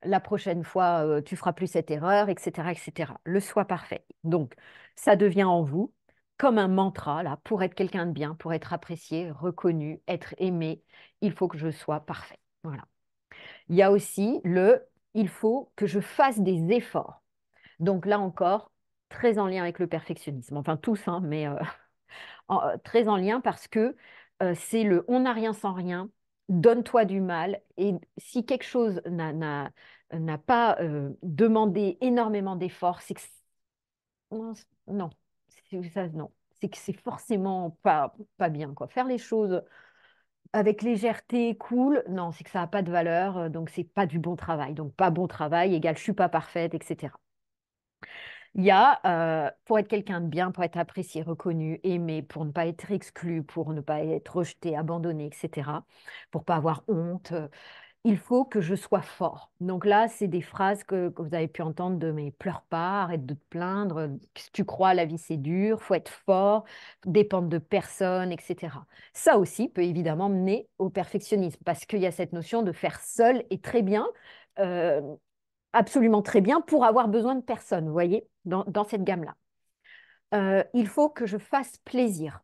la prochaine fois, tu feras plus cette erreur, etc., etc. Le soi parfait. Donc, ça devient en vous comme un mantra, là, pour être quelqu'un de bien, pour être apprécié, reconnu, être aimé, il faut que je sois parfait. Voilà. Il y a aussi le il faut que je fasse des efforts. Donc là encore, très en lien avec le perfectionnisme. Enfin, tous, hein, mais très en lien parce que c'est le on n'a rien sans rien, donne-toi du mal. Et si quelque chose n'a pas demandé énormément d'efforts, c'est que non, non, non. C'est que c'est forcément pas bien, quoi. Faire les choses avec légèreté, cool, non, c'est que ça n'a pas de valeur, donc c'est pas du bon travail. Donc pas bon travail égale je suis pas parfaite, etc. Il y a, pour être quelqu'un de bien, pour être apprécié, reconnu, aimé, pour ne pas être exclu, pour ne pas être rejeté, abandonné, etc., pour pas avoir honte, Il faut que je sois fort. Donc là, c'est des phrases que vous avez pu entendre de mes pleure pas, arrête de te plaindre, si tu crois, la vie c'est dur, faut être fort, dépendre de personne, etc. Ça aussi peut évidemment mener au perfectionnisme parce qu'il y a cette notion de faire seul et très bien, euh, absolument très bien pour avoir besoin de personne, vous voyez, dans cette gamme-là. Il faut que je fasse plaisir.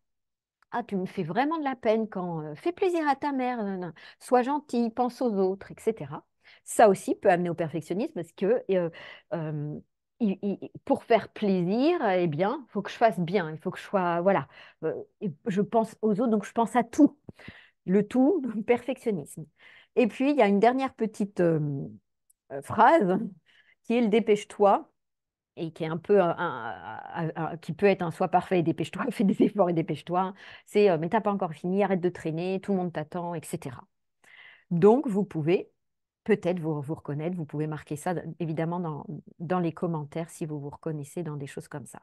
Ah, tu me fais vraiment de la peine quand fais plaisir à ta mère, nan. Sois gentil, pense aux autres, etc. Ça aussi peut amener au perfectionnisme parce que euh, pour faire plaisir, eh bien, il faut que je fasse bien, il faut que je sois, voilà, je pense aux autres, donc je pense à tout, le tout, le perfectionnisme. Et puis, il y a une dernière petite phrase qui est le dépêche-toi et qui est un peu qui peut être un sois parfait et dépêche-toi, fais des efforts et dépêche-toi. C'est mais t'as pas encore fini, arrête de traîner, tout le monde t'attend, etc. Donc vous pouvez peut-être vous reconnaître, vous pouvez marquer ça évidemment dans les commentaires si vous vous reconnaissez dans des choses comme ça.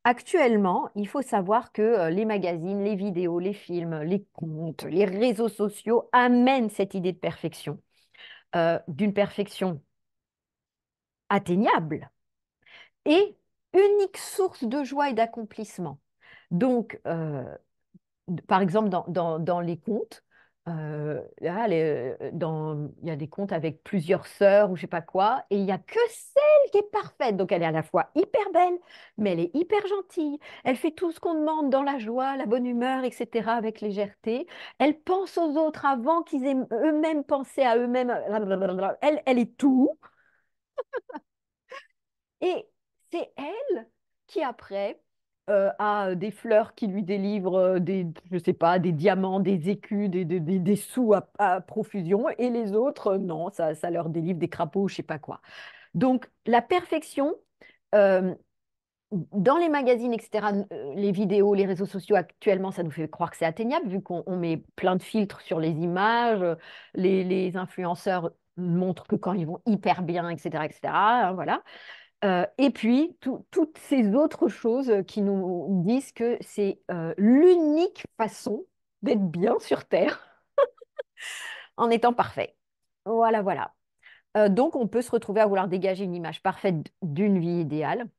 Actuellement, il faut savoir que les magazines, les vidéos, les films, les contes, les réseaux sociaux amènent cette idée de perfection, d'une perfection atteignable et unique source de joie et d'accomplissement. Donc, par exemple, dans les contes, là, il y a des contes avec plusieurs sœurs ou je sais pas quoi, et il n'y a que celle qui est parfaite. Donc, elle est à la fois hyper belle, mais elle est hyper gentille. Elle fait tout ce qu'on demande dans la joie, la bonne humeur, etc., avec légèreté. Elle pense aux autres avant qu'ils aient eux-mêmes pensé à eux-mêmes. Elle est tout. Et c'est elle qui, après, a des fleurs qui lui délivrent je sais pas, des diamants, des écus, des sous à profusion, et les autres, non, ça leur délivre des crapauds, je sais pas quoi. Donc, la perfection, euh, dans les magazines, etc., les vidéos, les réseaux sociaux actuellement, ça nous fait croire que c'est atteignable, vu qu'on met plein de filtres sur les images, les influenceurs montrent que quand ils vont hyper bien, etc., etc., hein, voilà. Et puis, toutes ces autres choses qui nous disent que c'est l'unique façon d'être bien sur Terre en étant parfait. Voilà, voilà. Donc, on peut se retrouver à vouloir dégager une image parfaite d'une vie idéale.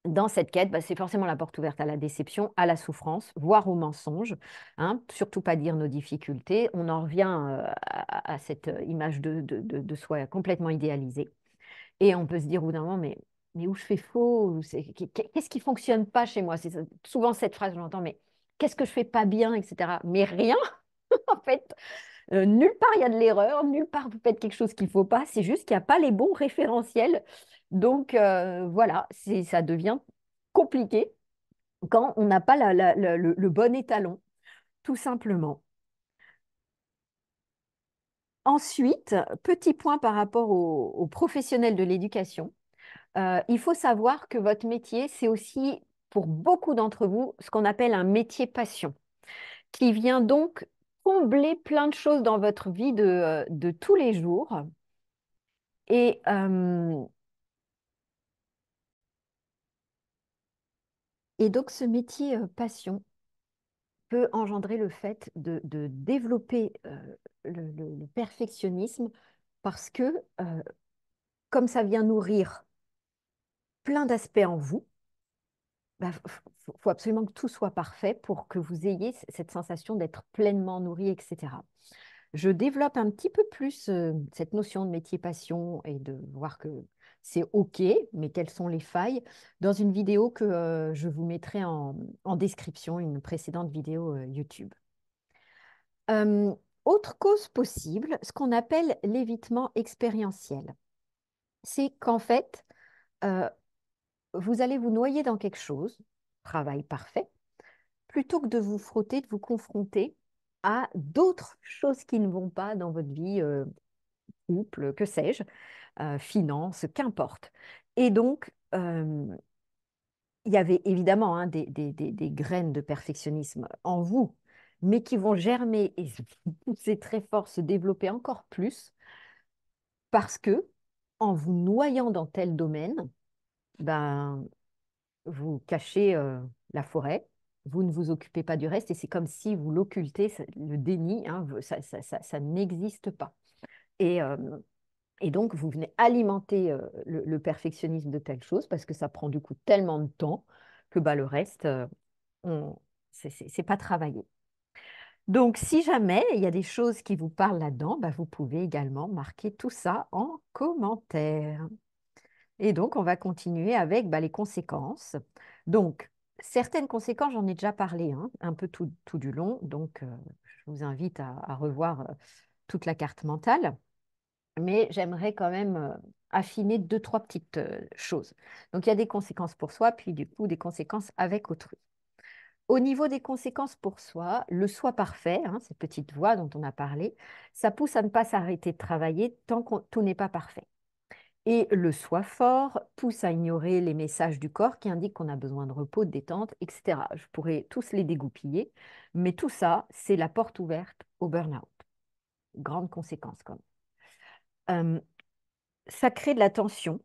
Dans cette quête, bah, c'est forcément la porte ouverte à la déception, à la souffrance, voire au mensonge. Hein. Surtout pas dire nos difficultés. On en revient à cette image de soi complètement idéalisée. Et on peut se dire au bout d'un moment, mais où je fais faux? Qu'est-ce qui fonctionne pas chez moi? C'est souvent cette phrase que j'entends, mais qu'est-ce que je fais pas bien, etc. Mais rien, en fait, nulle part il y a de l'erreur, nulle part vous faites quelque chose qu'il faut pas, c'est juste qu'il n'y a pas les bons référentiels. Donc voilà, ça devient compliqué quand on n'a pas le bon étalon, tout simplement. Ensuite, petit point par rapport aux professionnels de l'éducation. Il faut savoir que votre métier, c'est aussi pour beaucoup d'entre vous ce qu'on appelle un métier passion, qui vient donc combler plein de choses dans votre vie de tous les jours. Et, euh, et donc ce métier passion peut engendrer le fait de développer le perfectionnisme parce que comme ça vient nourrir plein d'aspects en vous, bah, faut absolument que tout soit parfait pour que vous ayez cette sensation d'être pleinement nourri, etc. Je développe un petit peu plus cette notion de métier passion et de voir que c'est OK, mais quelles sont les failles dans une vidéo que je vous mettrai en description, une précédente vidéo YouTube. Euh, Autre cause possible, ce qu'on appelle l'évitement expérientiel. C'est qu'en fait, euh, vous allez vous noyer dans quelque chose, travail parfait, plutôt que de vous frotter, de vous confronter à d'autres choses qui ne vont pas dans votre vie, couple, que sais-je, finance, qu'importe. Et donc, il y avait évidemment hein, des graines de perfectionnisme en vous, mais qui vont germer et se pousser très fort, se développer encore plus, parce que en vous noyant dans tel domaine, ben, vous cachez la forêt, vous ne vous occupez pas du reste, et c'est comme si vous l'occultez, le déni, hein, ça n'existe pas. Et, euh, et donc, vous venez alimenter le perfectionnisme de telle chose parce que ça prend du coup tellement de temps que bah, le reste, on, c'est pas travaillé. Donc, si jamais il y a des choses qui vous parlent là-dedans, bah, vous pouvez également marquer tout ça en commentaire. Et donc, on va continuer avec bah, les conséquences. Donc, certaines conséquences, j'en ai déjà parlé hein, un peu tout du long. Donc, je vous invite à revoir toute la carte mentale. Mais j'aimerais quand même affiner deux, trois petites choses. Donc, il y a des conséquences pour soi, puis du coup, des conséquences avec autrui. Au niveau des conséquences pour soi, le soi parfait, hein, cette petite voix dont on a parlé, ça pousse à ne pas s'arrêter de travailler tant que tout n'est pas parfait. Et le soi fort pousse à ignorer les messages du corps qui indiquent qu'on a besoin de repos, de détente, etc. Je pourrais tous les dégoupiller, mais tout ça, c'est la porte ouverte au burn-out. Grande conséquence, quand même. Ça crée de la tension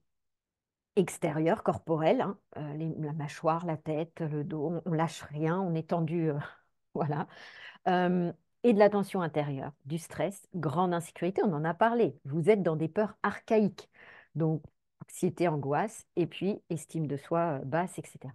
extérieure, corporelle, hein, la mâchoire, la tête, le dos, on lâche rien, on est tendu, voilà. Euh, et de la tension intérieure, du stress, grande insécurité, on en a parlé. Vous êtes dans des peurs archaïques, donc anxiété, angoisse, et puis estime de soi basse, etc.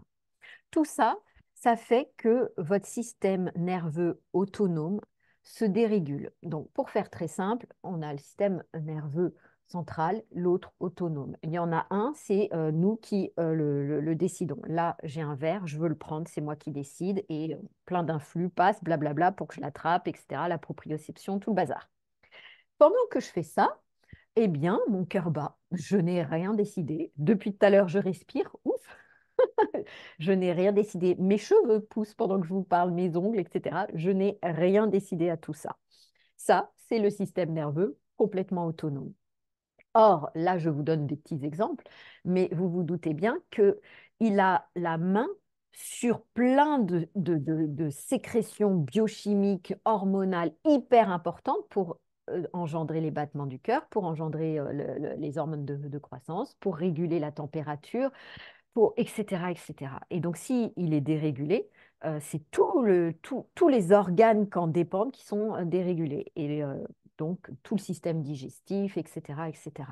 Tout ça, ça fait que votre système nerveux autonome se dérégule. Donc, pour faire très simple, on a le système nerveux central, l'autre autonome. Il y en a un, c'est nous qui le décidons. Là, j'ai un verre, je veux le prendre, c'est moi qui décide, et plein d'influx passent, blablabla, pour que je l'attrape, etc. La proprioception, tout le bazar. Pendant que je fais ça, eh bien, mon cœur bat. Je n'ai rien décidé. Depuis tout à l'heure, je respire. Ouf, je n'ai rien décidé. Mes cheveux poussent pendant que je vous parle, mes ongles, etc. Je n'ai rien décidé à tout ça. Ça, c'est le système nerveux complètement autonome. Or, là, je vous donne des petits exemples, mais vous vous doutez bien qu'il a la main sur plein de sécrétions biochimiques, hormonales hyper importantes pour engendrer les battements du cœur, pour engendrer les hormones de croissance, pour réguler la température, pour, etc., etc. Et cetera. Et donc, s'il est dérégulé, c'est tous les organes qui en dépendent qui sont dérégulés. Et donc, tout le système digestif, etc., etc.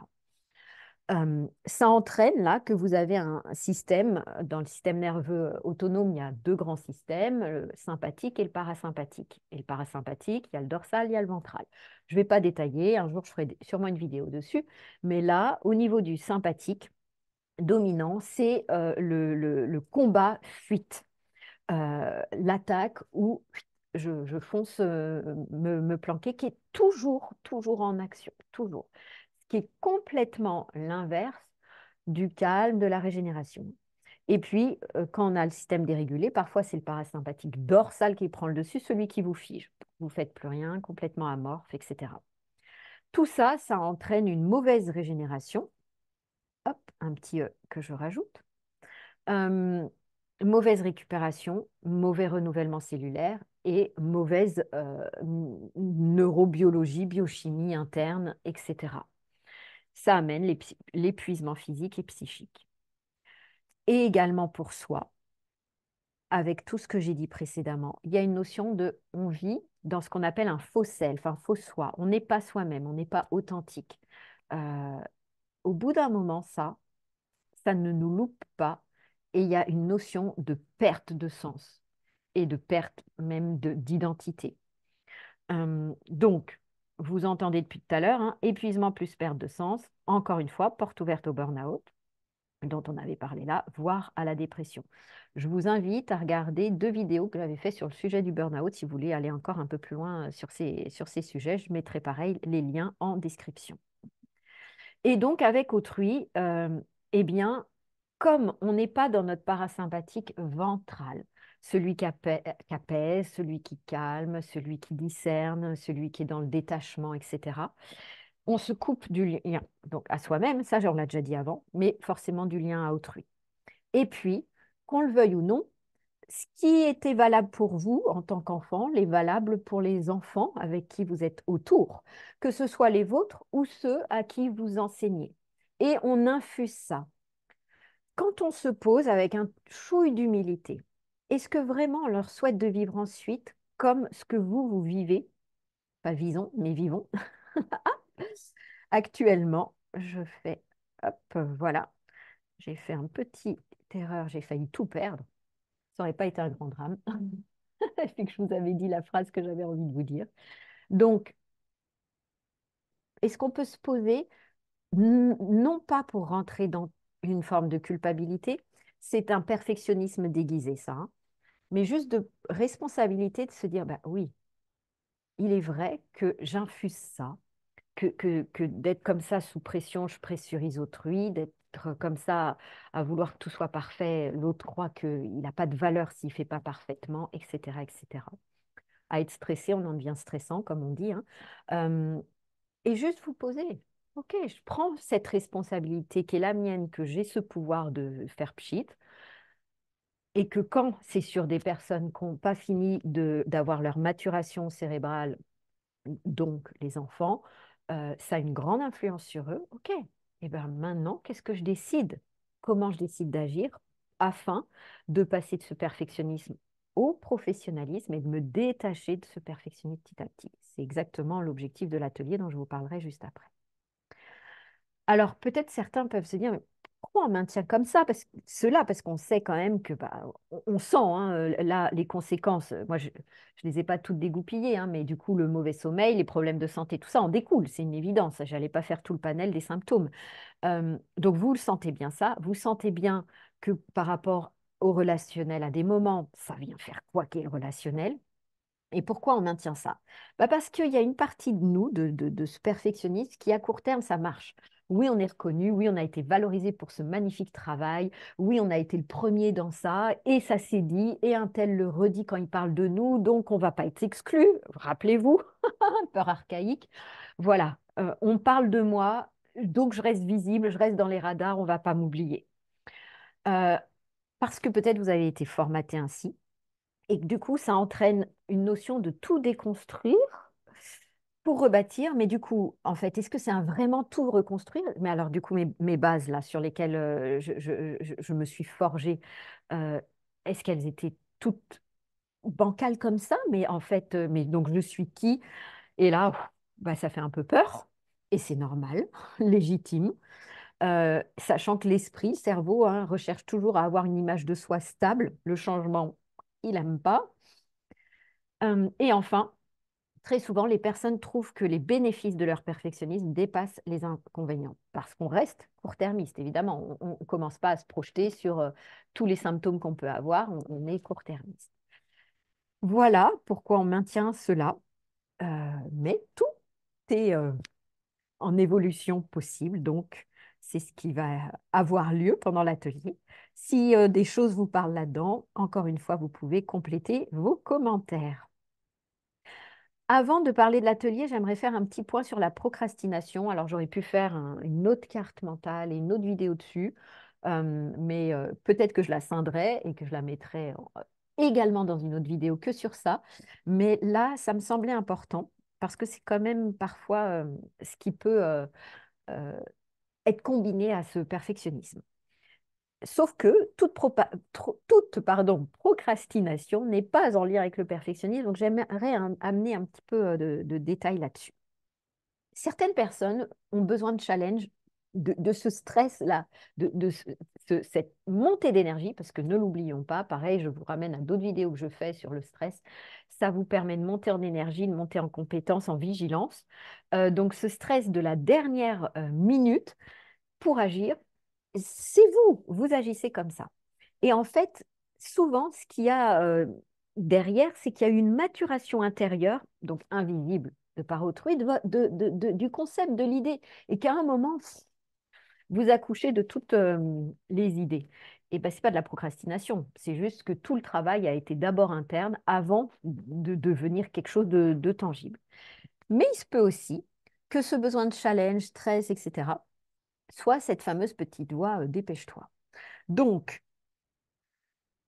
Ça entraîne là que vous avez un système, dans le système nerveux autonome, il y a deux grands systèmes, le sympathique et le parasympathique. Et le parasympathique, il y a le dorsal, il y a le ventral. Je ne vais pas détailler, un jour je ferai sûrement une vidéo dessus, mais là, au niveau du sympathique, dominant, c'est le combat-fuite, l'attaque où je fonce me planquer, qui est toujours en action, toujours. Ce qui est complètement l'inverse du calme, de la régénération. Et puis, quand on a le système dérégulé, parfois c'est le parasympathique dorsal qui prend le dessus, celui qui vous fige. Vous ne faites plus rien, complètement amorphe, etc. Tout ça, ça entraîne une mauvaise régénération. Hop, un petit que je rajoute. Euh, Mauvaise récupération, mauvais renouvellement cellulaire et mauvaise neurobiologie, biochimie interne, etc. Ça amène l'épuisement physique et psychique. Et également pour soi, avec tout ce que j'ai dit précédemment, il y a une notion de on vit dans ce qu'on appelle un faux self, un faux soi. On n'est pas soi-même, on n'est pas authentique. Euh, Au bout d'un moment, ça ne nous loupe pas et il y a une notion de perte de sens et de perte même d'identité. Donc, vous entendez depuis tout à l'heure, hein, épuisement plus perte de sens, encore une fois, porte ouverte au burn-out, dont on avait parlé là, voire à la dépression. Je vous invite à regarder deux vidéos que j'avais faites sur le sujet du burn-out si vous voulez aller encore un peu plus loin sur ces sujets. Je mettrai pareil les liens en description. Et donc, avec autrui, eh bien, comme on n'est pas dans notre parasympathique ventral, celui qui apaise, celui qui calme, celui qui discerne, celui qui est dans le détachement, etc., on se coupe du lien, donc à soi-même, ça on l'a déjà dit avant, mais forcément du lien à autrui. Et puis, qu'on le veuille ou non, ce qui était valable pour vous en tant qu'enfant l'est valable pour les enfants avec qui vous êtes autour, que ce soit les vôtres ou ceux à qui vous enseignez. Et on infuse ça. Quand on se pose avec un chouille d'humilité, est-ce que vraiment on leur souhaite de vivre ensuite comme ce que vous vivez, pas visons, mais vivons, Actuellement, je fais, hop, voilà, j'ai fait un petit erreur, j'ai failli tout perdre. Ça n'aurait pas été un grand drame. Puis que je vous avais dit la phrase que j'avais envie de vous dire. Donc, est-ce qu'on peut se poser, non pas pour rentrer dans une forme de culpabilité, c'est un perfectionnisme déguisé, ça, hein, mais juste de responsabilité de se dire, bah oui, il est vrai que j'infuse ça, que d'être comme ça sous pression, je pressurise autrui, d'être comme ça à vouloir que tout soit parfait, l'autre croit qu'il n'a pas de valeur s'il ne fait pas parfaitement, etc., etc. À être stressé, on en devient stressant, comme on dit, hein. Euh, et juste vous poser, ok, je prends cette responsabilité qui est la mienne, que j'ai ce pouvoir de faire pchit, et que quand c'est sur des personnes qui n'ont pas fini d'avoir leur maturation cérébrale, donc les enfants, ça a une grande influence sur eux. Ok, et bien maintenant, qu'est-ce que je décide? Comment je décide d'agir afin de passer de ce perfectionnisme au professionnalisme et de me détacher de ce perfectionnisme petit à petit. C'est exactement l'objectif de l'atelier dont je vous parlerai juste après. Alors, peut-être certains peuvent se dire, mais pourquoi on maintient comme ça? Parce qu'on sait quand même que, bah, on sent hein, là les conséquences. Moi, je ne les ai pas toutes dégoupillées, hein, mais du coup, le mauvais sommeil, les problèmes de santé, tout ça en découle. C'est une évidence. Je n'allais pas faire tout le panel des symptômes. Donc, vous le sentez bien ça. Vous sentez bien que par rapport au relationnel, à des moments, ça vient faire quoi qu'est le relationnel. Et pourquoi on maintient ça? Bah parce qu'il y a une partie de nous, de ce perfectionniste, qui à court terme, ça marche. Oui, on est reconnu, oui, on a été valorisé pour ce magnifique travail, oui, on a été le premier dans ça, et ça s'est dit, et un tel le redit quand il parle de nous, donc on ne va pas être exclu, rappelez-vous, peur archaïque. Voilà, on parle de moi, donc je reste visible, je reste dans les radars, on ne va pas m'oublier. Euh, Parce que peut-être vous avez été formaté ainsi, et que du coup, ça entraîne une notion de tout déconstruire pour rebâtir. Mais du coup, en fait, est-ce que c'est vraiment tout reconstruire? Mais alors, du coup, mes bases là, sur lesquelles je me suis forgée, euh, est-ce qu'elles étaient toutes bancales comme ça? Mais en fait, mais donc je suis qui? Et là, bah, ça fait un peu peur. Et c'est normal, légitime. Sachant que l'esprit, le cerveau, hein, recherche toujours à avoir une image de soi stable. Le changement, il n'aime pas. Et enfin, très souvent, les personnes trouvent que les bénéfices de leur perfectionnisme dépassent les inconvénients, parce qu'on reste court-termiste, évidemment. On ne commence pas à se projeter sur tous les symptômes qu'on peut avoir, on est court-termiste. Voilà pourquoi on maintient cela, mais tout est en évolution possible, donc c'est ce qui va avoir lieu pendant l'atelier. Si des choses vous parlent là-dedans, encore une fois, vous pouvez compléter vos commentaires. Avant de parler de l'atelier, j'aimerais faire un petit point sur la procrastination. Alors, j'aurais pu faire une autre carte mentale et une autre vidéo dessus, mais peut-être que je la scinderai et que je la mettrai également dans une autre vidéo que sur ça. Mais là, ça me semblait important parce que c'est quand même parfois ce qui peut euh, être combiné à ce perfectionnisme. Sauf que toute procrastination n'est pas en lien avec le perfectionnisme, donc j'aimerais amener un petit peu de détails là-dessus. Certaines personnes ont besoin de challenge, de ce stress-là, cette montée d'énergie, parce que ne l'oublions pas, pareil, je vous ramène à d'autres vidéos que je fais sur le stress, ça vous permet de monter en énergie, de monter en compétence, en vigilance. Donc ce stress de la dernière minute pour agir, c'est vous, vous agissez comme ça. Et en fait, souvent, ce qu'il y a derrière, c'est qu'il y a une maturation intérieure, donc invisible de par autrui, du concept, de l'idée, et qu'à un moment, vous accouchez de toutes les idées. Et ben, ce n'est pas de la procrastination, c'est juste que tout le travail a été d'abord interne avant de devenir quelque chose de tangible. Mais il se peut aussi que ce besoin de challenge, stress, etc., soit cette fameuse petite voix dépêche-toi. Donc,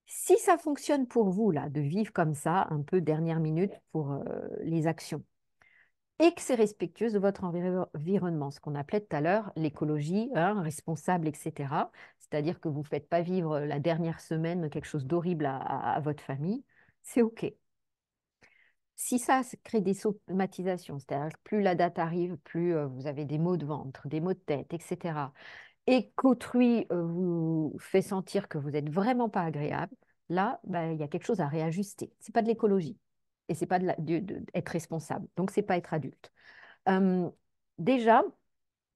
si ça fonctionne pour vous, là, de vivre comme ça, un peu dernière minute pour les actions, et que c'est respectueux de votre environnement, ce qu'on appelait tout à l'heure l'écologie, hein, responsable, etc. C'est-à-dire que vous ne faites pas vivre la dernière semaine quelque chose d'horrible à votre famille, c'est OK. Si ça crée des somatisations, c'est-à-dire que plus la date arrive, plus vous avez des maux de ventre, des maux de tête, etc., et qu'autrui vous fait sentir que vous n'êtes vraiment pas agréable, là, ben, il y a quelque chose à réajuster. Ce n'est pas de l'écologie et ce n'est pas être responsable. Donc, ce n'est pas être adulte. Euh, déjà,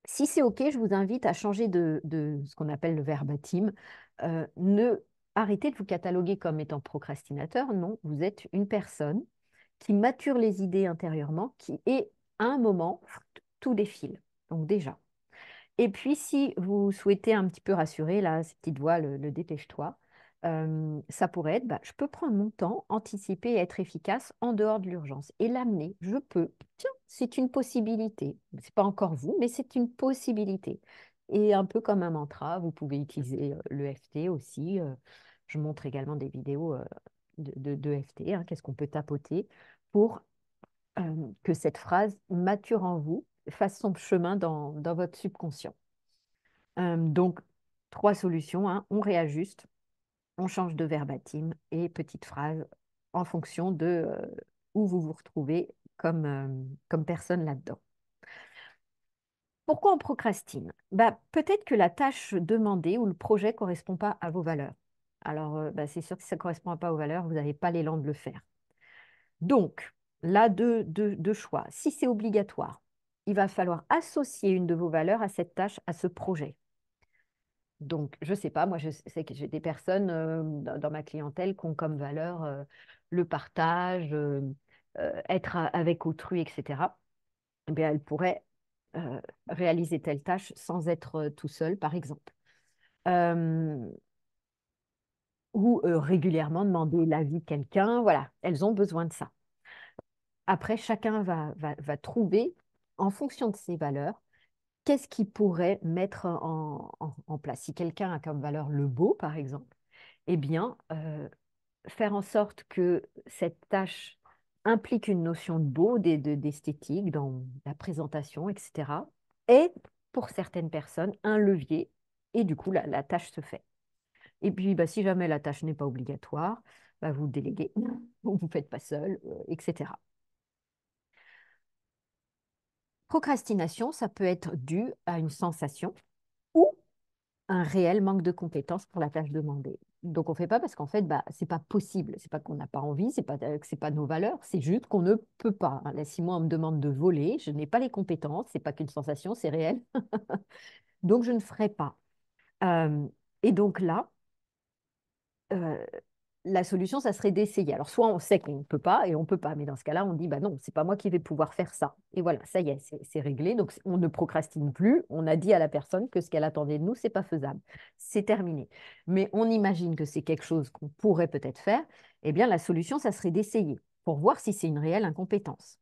si c'est OK, je vous invite à changer de ce qu'on appelle le verbatim. Ne arrêtez de vous cataloguer comme étant procrastinateur. Non, vous êtes une personne qui mature les idées intérieurement, qui est à un moment, tout défile. Donc déjà. Et puis, si vous souhaitez un petit peu rassurer, là, cette petite voix, le dépêche-toi, ça pourrait être, bah, je peux prendre mon temps, anticiper et être efficace en dehors de l'urgence. Et l'amener, je peux. Tiens, c'est une possibilité. Ce n'est pas encore vous, mais c'est une possibilité. Et un peu comme un mantra, vous pouvez utiliser l'EFT aussi. Je montre également des vidéos d'EFT, hein, qu'est-ce qu'on peut tapoter pour que cette phrase mature en vous, fasse son chemin dans votre subconscient. Donc, trois solutions, hein. On réajuste, on change de verbatim et petite phrase en fonction de où vous vous retrouvez comme personne là-dedans. Pourquoi on procrastine? Bah, peut-être que la tâche demandée ou le projet ne correspond pas à vos valeurs. Alors, bah, c'est sûr que si ça ne correspond pas aux valeurs, vous n'avez pas l'élan de le faire. Donc, là, deux choix. Si c'est obligatoire, il va falloir associer une de vos valeurs à cette tâche, à ce projet. Donc, je ne sais pas, moi, je sais que j'ai des personnes dans ma clientèle qui ont comme valeur le partage, être avec autrui, etc. Eh bien, elles pourraient réaliser telle tâche sans être tout seul, par exemple. Euh, ou régulièrement demander l'avis de quelqu'un. Voilà, elles ont besoin de ça. Après, chacun va trouver, en fonction de ses valeurs, qu'est-ce qu'il pourrait mettre en place. Si quelqu'un a comme valeur le beau, par exemple, eh bien, faire en sorte que cette tâche implique une notion de beau, d'esthétique dans la présentation, etc., est, pour certaines personnes, un levier, et du coup, la tâche se fait. Et puis, bah, si jamais la tâche n'est pas obligatoire, bah, vous déléguez, vous ne faites pas seul, etc. Procrastination, ça peut être dû à une sensation ou un réel manque de compétences pour la tâche demandée. Donc, on ne fait pas parce qu'en fait, bah, ce n'est pas possible. C'est pas qu'on n'a pas envie, c'est pas que ce n'est pas nos valeurs, c'est juste qu'on ne peut pas. Là, si moi, on me demande de voler, je n'ai pas les compétences, ce n'est pas qu'une sensation, c'est réel. Donc, je ne ferai pas. Euh, et donc là, euh, la solution, ça serait d'essayer. Alors, soit on sait qu'on ne peut pas et on ne peut pas, mais dans ce cas-là, on dit, bah non, c'est pas moi qui vais pouvoir faire ça. Et voilà, ça y est, c'est réglé. Donc, on ne procrastine plus. On a dit à la personne que ce qu'elle attendait de nous, c'est pas faisable. C'est terminé. Mais on imagine que c'est quelque chose qu'on pourrait peut-être faire. Eh bien, la solution, ça serait d'essayer pour voir si c'est une réelle incompétence.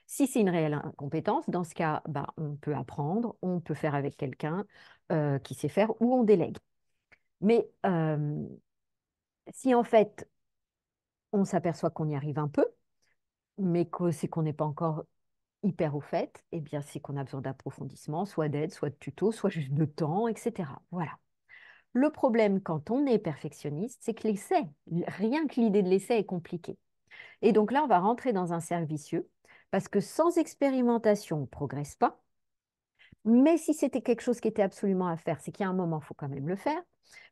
Si c'est une réelle incompétence, dans ce cas, bah, on peut apprendre, on peut faire avec quelqu'un qui sait faire ou on délègue. Mais si en fait, on s'aperçoit qu'on y arrive un peu, mais que c'est qu'on n'est pas encore hyper au fait, eh bien, c'est qu'on a besoin d'approfondissement, soit d'aide, soit de tuto, soit juste de temps, etc. Voilà. Le problème quand on est perfectionniste, c'est que l'essai, rien que l'idée de l'essai est compliquée. Et donc là, on va rentrer dans un cercle vicieux, parce que sans expérimentation, on ne progresse pas. Mais si c'était quelque chose qui était absolument à faire, c'est qu'il y a un moment, il faut quand même le faire.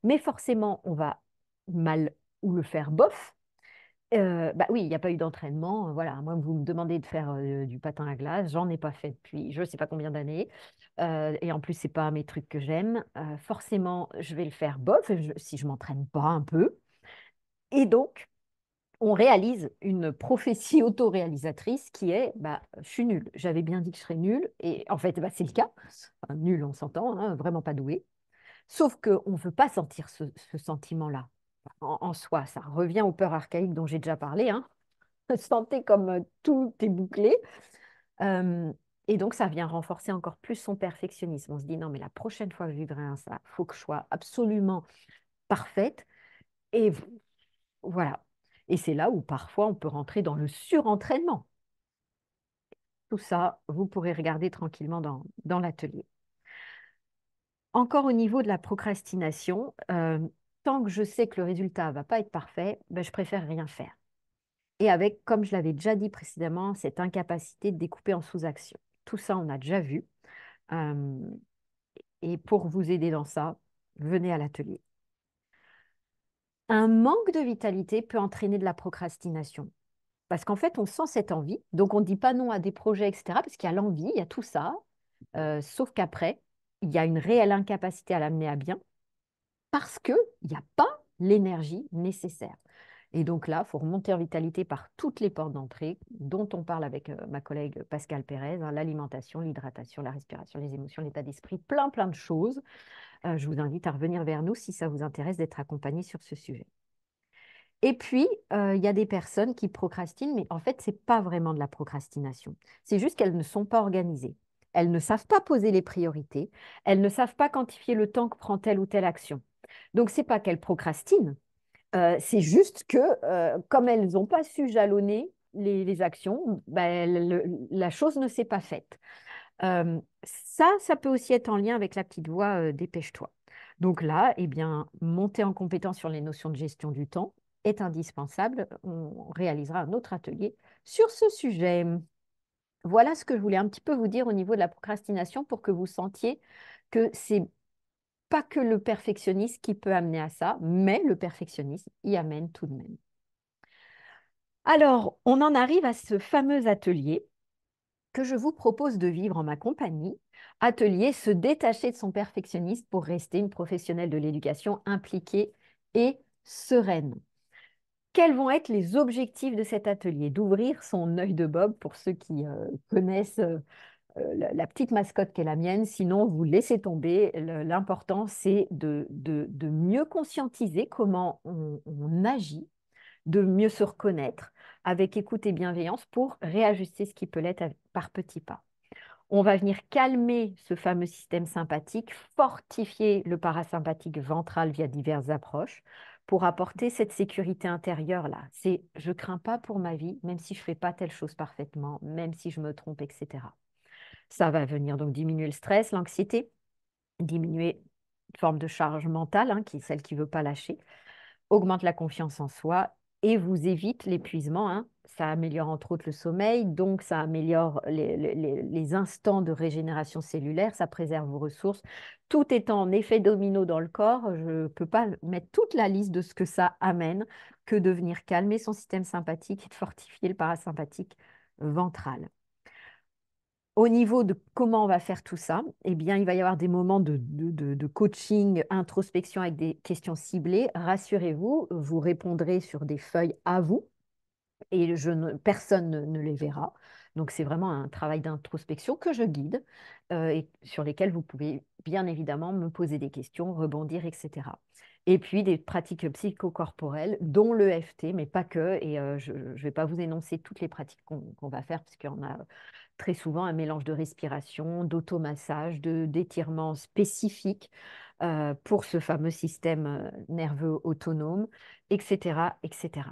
Mais forcément, on va mal ou le faire bof. Bah oui, il n'y a pas eu d'entraînement. Voilà, moi, vous me demandez de faire du patin à glace, j'en ai pas fait depuis je ne sais pas combien d'années. Et en plus, c'est pas mes trucs que j'aime. Forcément, je vais le faire bof si je m'entraîne pas un peu. Et donc, on réalise une prophétie autoréalisatrice qui est bah, je suis nulle. J'avais bien dit que je serais nulle. Et en fait, bah, c'est le cas. Enfin, nulle, on s'entend, hein, vraiment pas douée. Sauf qu'on ne veut pas sentir ce sentiment-là en soi. Ça revient aux peurs archaïques dont j'ai déjà parlé, hein. Sentez comme tout est bouclé. Euh, et donc, ça vient renforcer encore plus son perfectionnisme. On se dit, non, mais la prochaine fois que je vivrai un ça, il faut que je sois absolument parfaite. Et voilà. Et c'est là où parfois on peut rentrer dans le surentraînement. Tout ça, vous pourrez regarder tranquillement dans l'atelier. Encore au niveau de la procrastination, tant que je sais que le résultat ne va pas être parfait, ben, je préfère rien faire. et avec, comme je l'avais déjà dit précédemment, cette incapacité de découper en sous-actions. Tout ça, on a déjà vu. Euh, et pour vous aider dans ça, venez à l'atelier. Un manque de vitalité peut entraîner de la procrastination. Parce qu'en fait, on sent cette envie. Donc, on ne dit pas non à des projets, etc. Parce qu'il y a l'envie, il y a tout ça. Sauf qu'après, il y a une réelle incapacité à l'amener à bien parce qu'il n'y a pas l'énergie nécessaire. Et donc là, il faut remonter en vitalité par toutes les portes d'entrée dont on parle avec ma collègue Pascal Pérez, hein, l'alimentation, l'hydratation, la respiration, les émotions, l'état d'esprit, plein, plein de choses. Je vous invite à revenir vers nous si ça vous intéresse d'être accompagné sur ce sujet. Et puis, il y a des personnes qui procrastinent, mais en fait, ce n'est pas vraiment de la procrastination. C'est juste qu'elles ne sont pas organisées. Elles ne savent pas poser les priorités. Elles ne savent pas quantifier le temps que prend telle ou telle action. Donc, ce n'est pas qu'elles procrastinent, c'est juste que, comme elles n'ont pas su jalonner les actions, ben, la chose ne s'est pas faite. Ça peut aussi être en lien avec la petite voix dépêche-toi. Donc là, eh bien, monter en compétence sur les notions de gestion du temps est indispensable. On réalisera un autre atelier sur ce sujet. Voilà ce que je voulais un petit peu vous dire au niveau de la procrastination pour que vous sentiez que c'est pas que le perfectionnisme qui peut amener à ça, mais le perfectionnisme y amène tout de même. Alors, on en arrive à ce fameux atelier que je vous propose de vivre en ma compagnie. Atelier se détacher de son perfectionnisme pour rester une professionnelle de l'éducation impliquée et sereine. Quels vont être les objectifs de cet atelier? D'ouvrir son œil de Bob pour ceux qui connaissent la petite mascotte qu'est la mienne. Sinon, vous laissez tomber. L'important, c'est de mieux conscientiser comment on agit, de mieux se reconnaître avec écoute et bienveillance pour réajuster ce qui peut l'être par petits pas. On va venir calmer ce fameux système sympathique, fortifier le parasympathique ventral via diverses approches pour apporter cette sécurité intérieure-là. C'est je ne crains pas pour ma vie, même si je ne fais pas telle chose parfaitement, même si je me trompe, etc. Ça va venir donc diminuer le stress, l'anxiété, diminuer une forme de charge mentale, hein, qui est celle qui ne veut pas lâcher, augmente la confiance en soi et vous évite l'épuisement, hein. Ça améliore entre autres le sommeil, donc ça améliore les instants de régénération cellulaire, ça préserve vos ressources. Tout étant en effet domino dans le corps, je ne peux pas mettre toute la liste de ce que ça amène que de venir calmer son système sympathique et de fortifier le parasympathique ventral. Au niveau de comment on va faire tout ça, eh bien, il va y avoir des moments de coaching, introspection avec des questions ciblées. Rassurez-vous, vous répondrez sur des feuilles à vous et personne ne les verra. Donc, c'est vraiment un travail d'introspection que je guide et sur lesquels vous pouvez bien évidemment me poser des questions, rebondir, etc. Et puis, des pratiques psychocorporelles, dont le l'EFT, mais pas que. Et je ne vais pas vous énoncer toutes les pratiques qu'on va faire, parce qu'il y en a très souvent un mélange de respiration, d'automassage, d'étirements spécifiques pour ce fameux système nerveux autonome, etc., etc.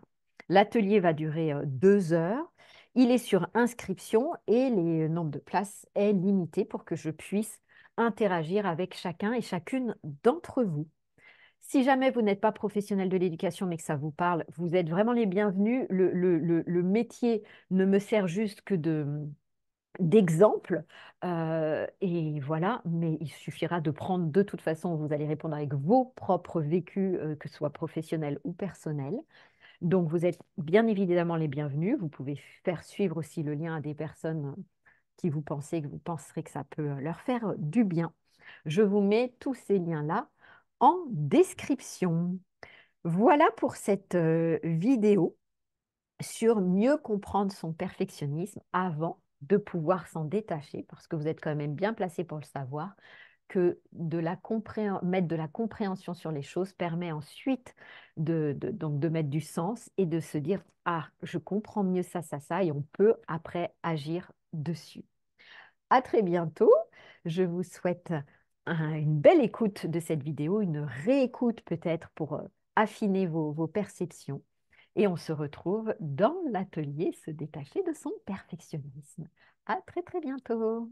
L'atelier va durer 2 heures. Il est sur inscription et le nombre de places est limité pour que je puisse interagir avec chacun et chacune d'entre vous. Si jamais vous n'êtes pas professionnel de l'éducation mais que ça vous parle, vous êtes vraiment les bienvenus. Le métier ne me sert juste que d'exemple. Et voilà, mais il suffira de prendre, de toute façon, vous allez répondre avec vos propres vécus, que ce soit professionnels ou personnels. Donc, vous êtes bien évidemment les bienvenus. Vous pouvez faire suivre aussi le lien à des personnes qui vous pensez, que vous penserez que ça peut leur faire du bien. Je vous mets tous ces liens-là en description. Voilà pour cette vidéo sur mieux comprendre son perfectionnisme avant de pouvoir s'en détacher, parce que vous êtes quand même bien placé pour le savoir, que mettre de la compréhension sur les choses permet ensuite donc de mettre du sens et de se dire, ah, je comprends mieux ça, ça, ça, et on peut après agir dessus. À très bientôt. Je vous souhaite une belle écoute de cette vidéo, une réécoute peut-être pour affiner vos perceptions. Et on se retrouve dans l'atelier Se détacher de son perfectionnisme. À très très bientôt.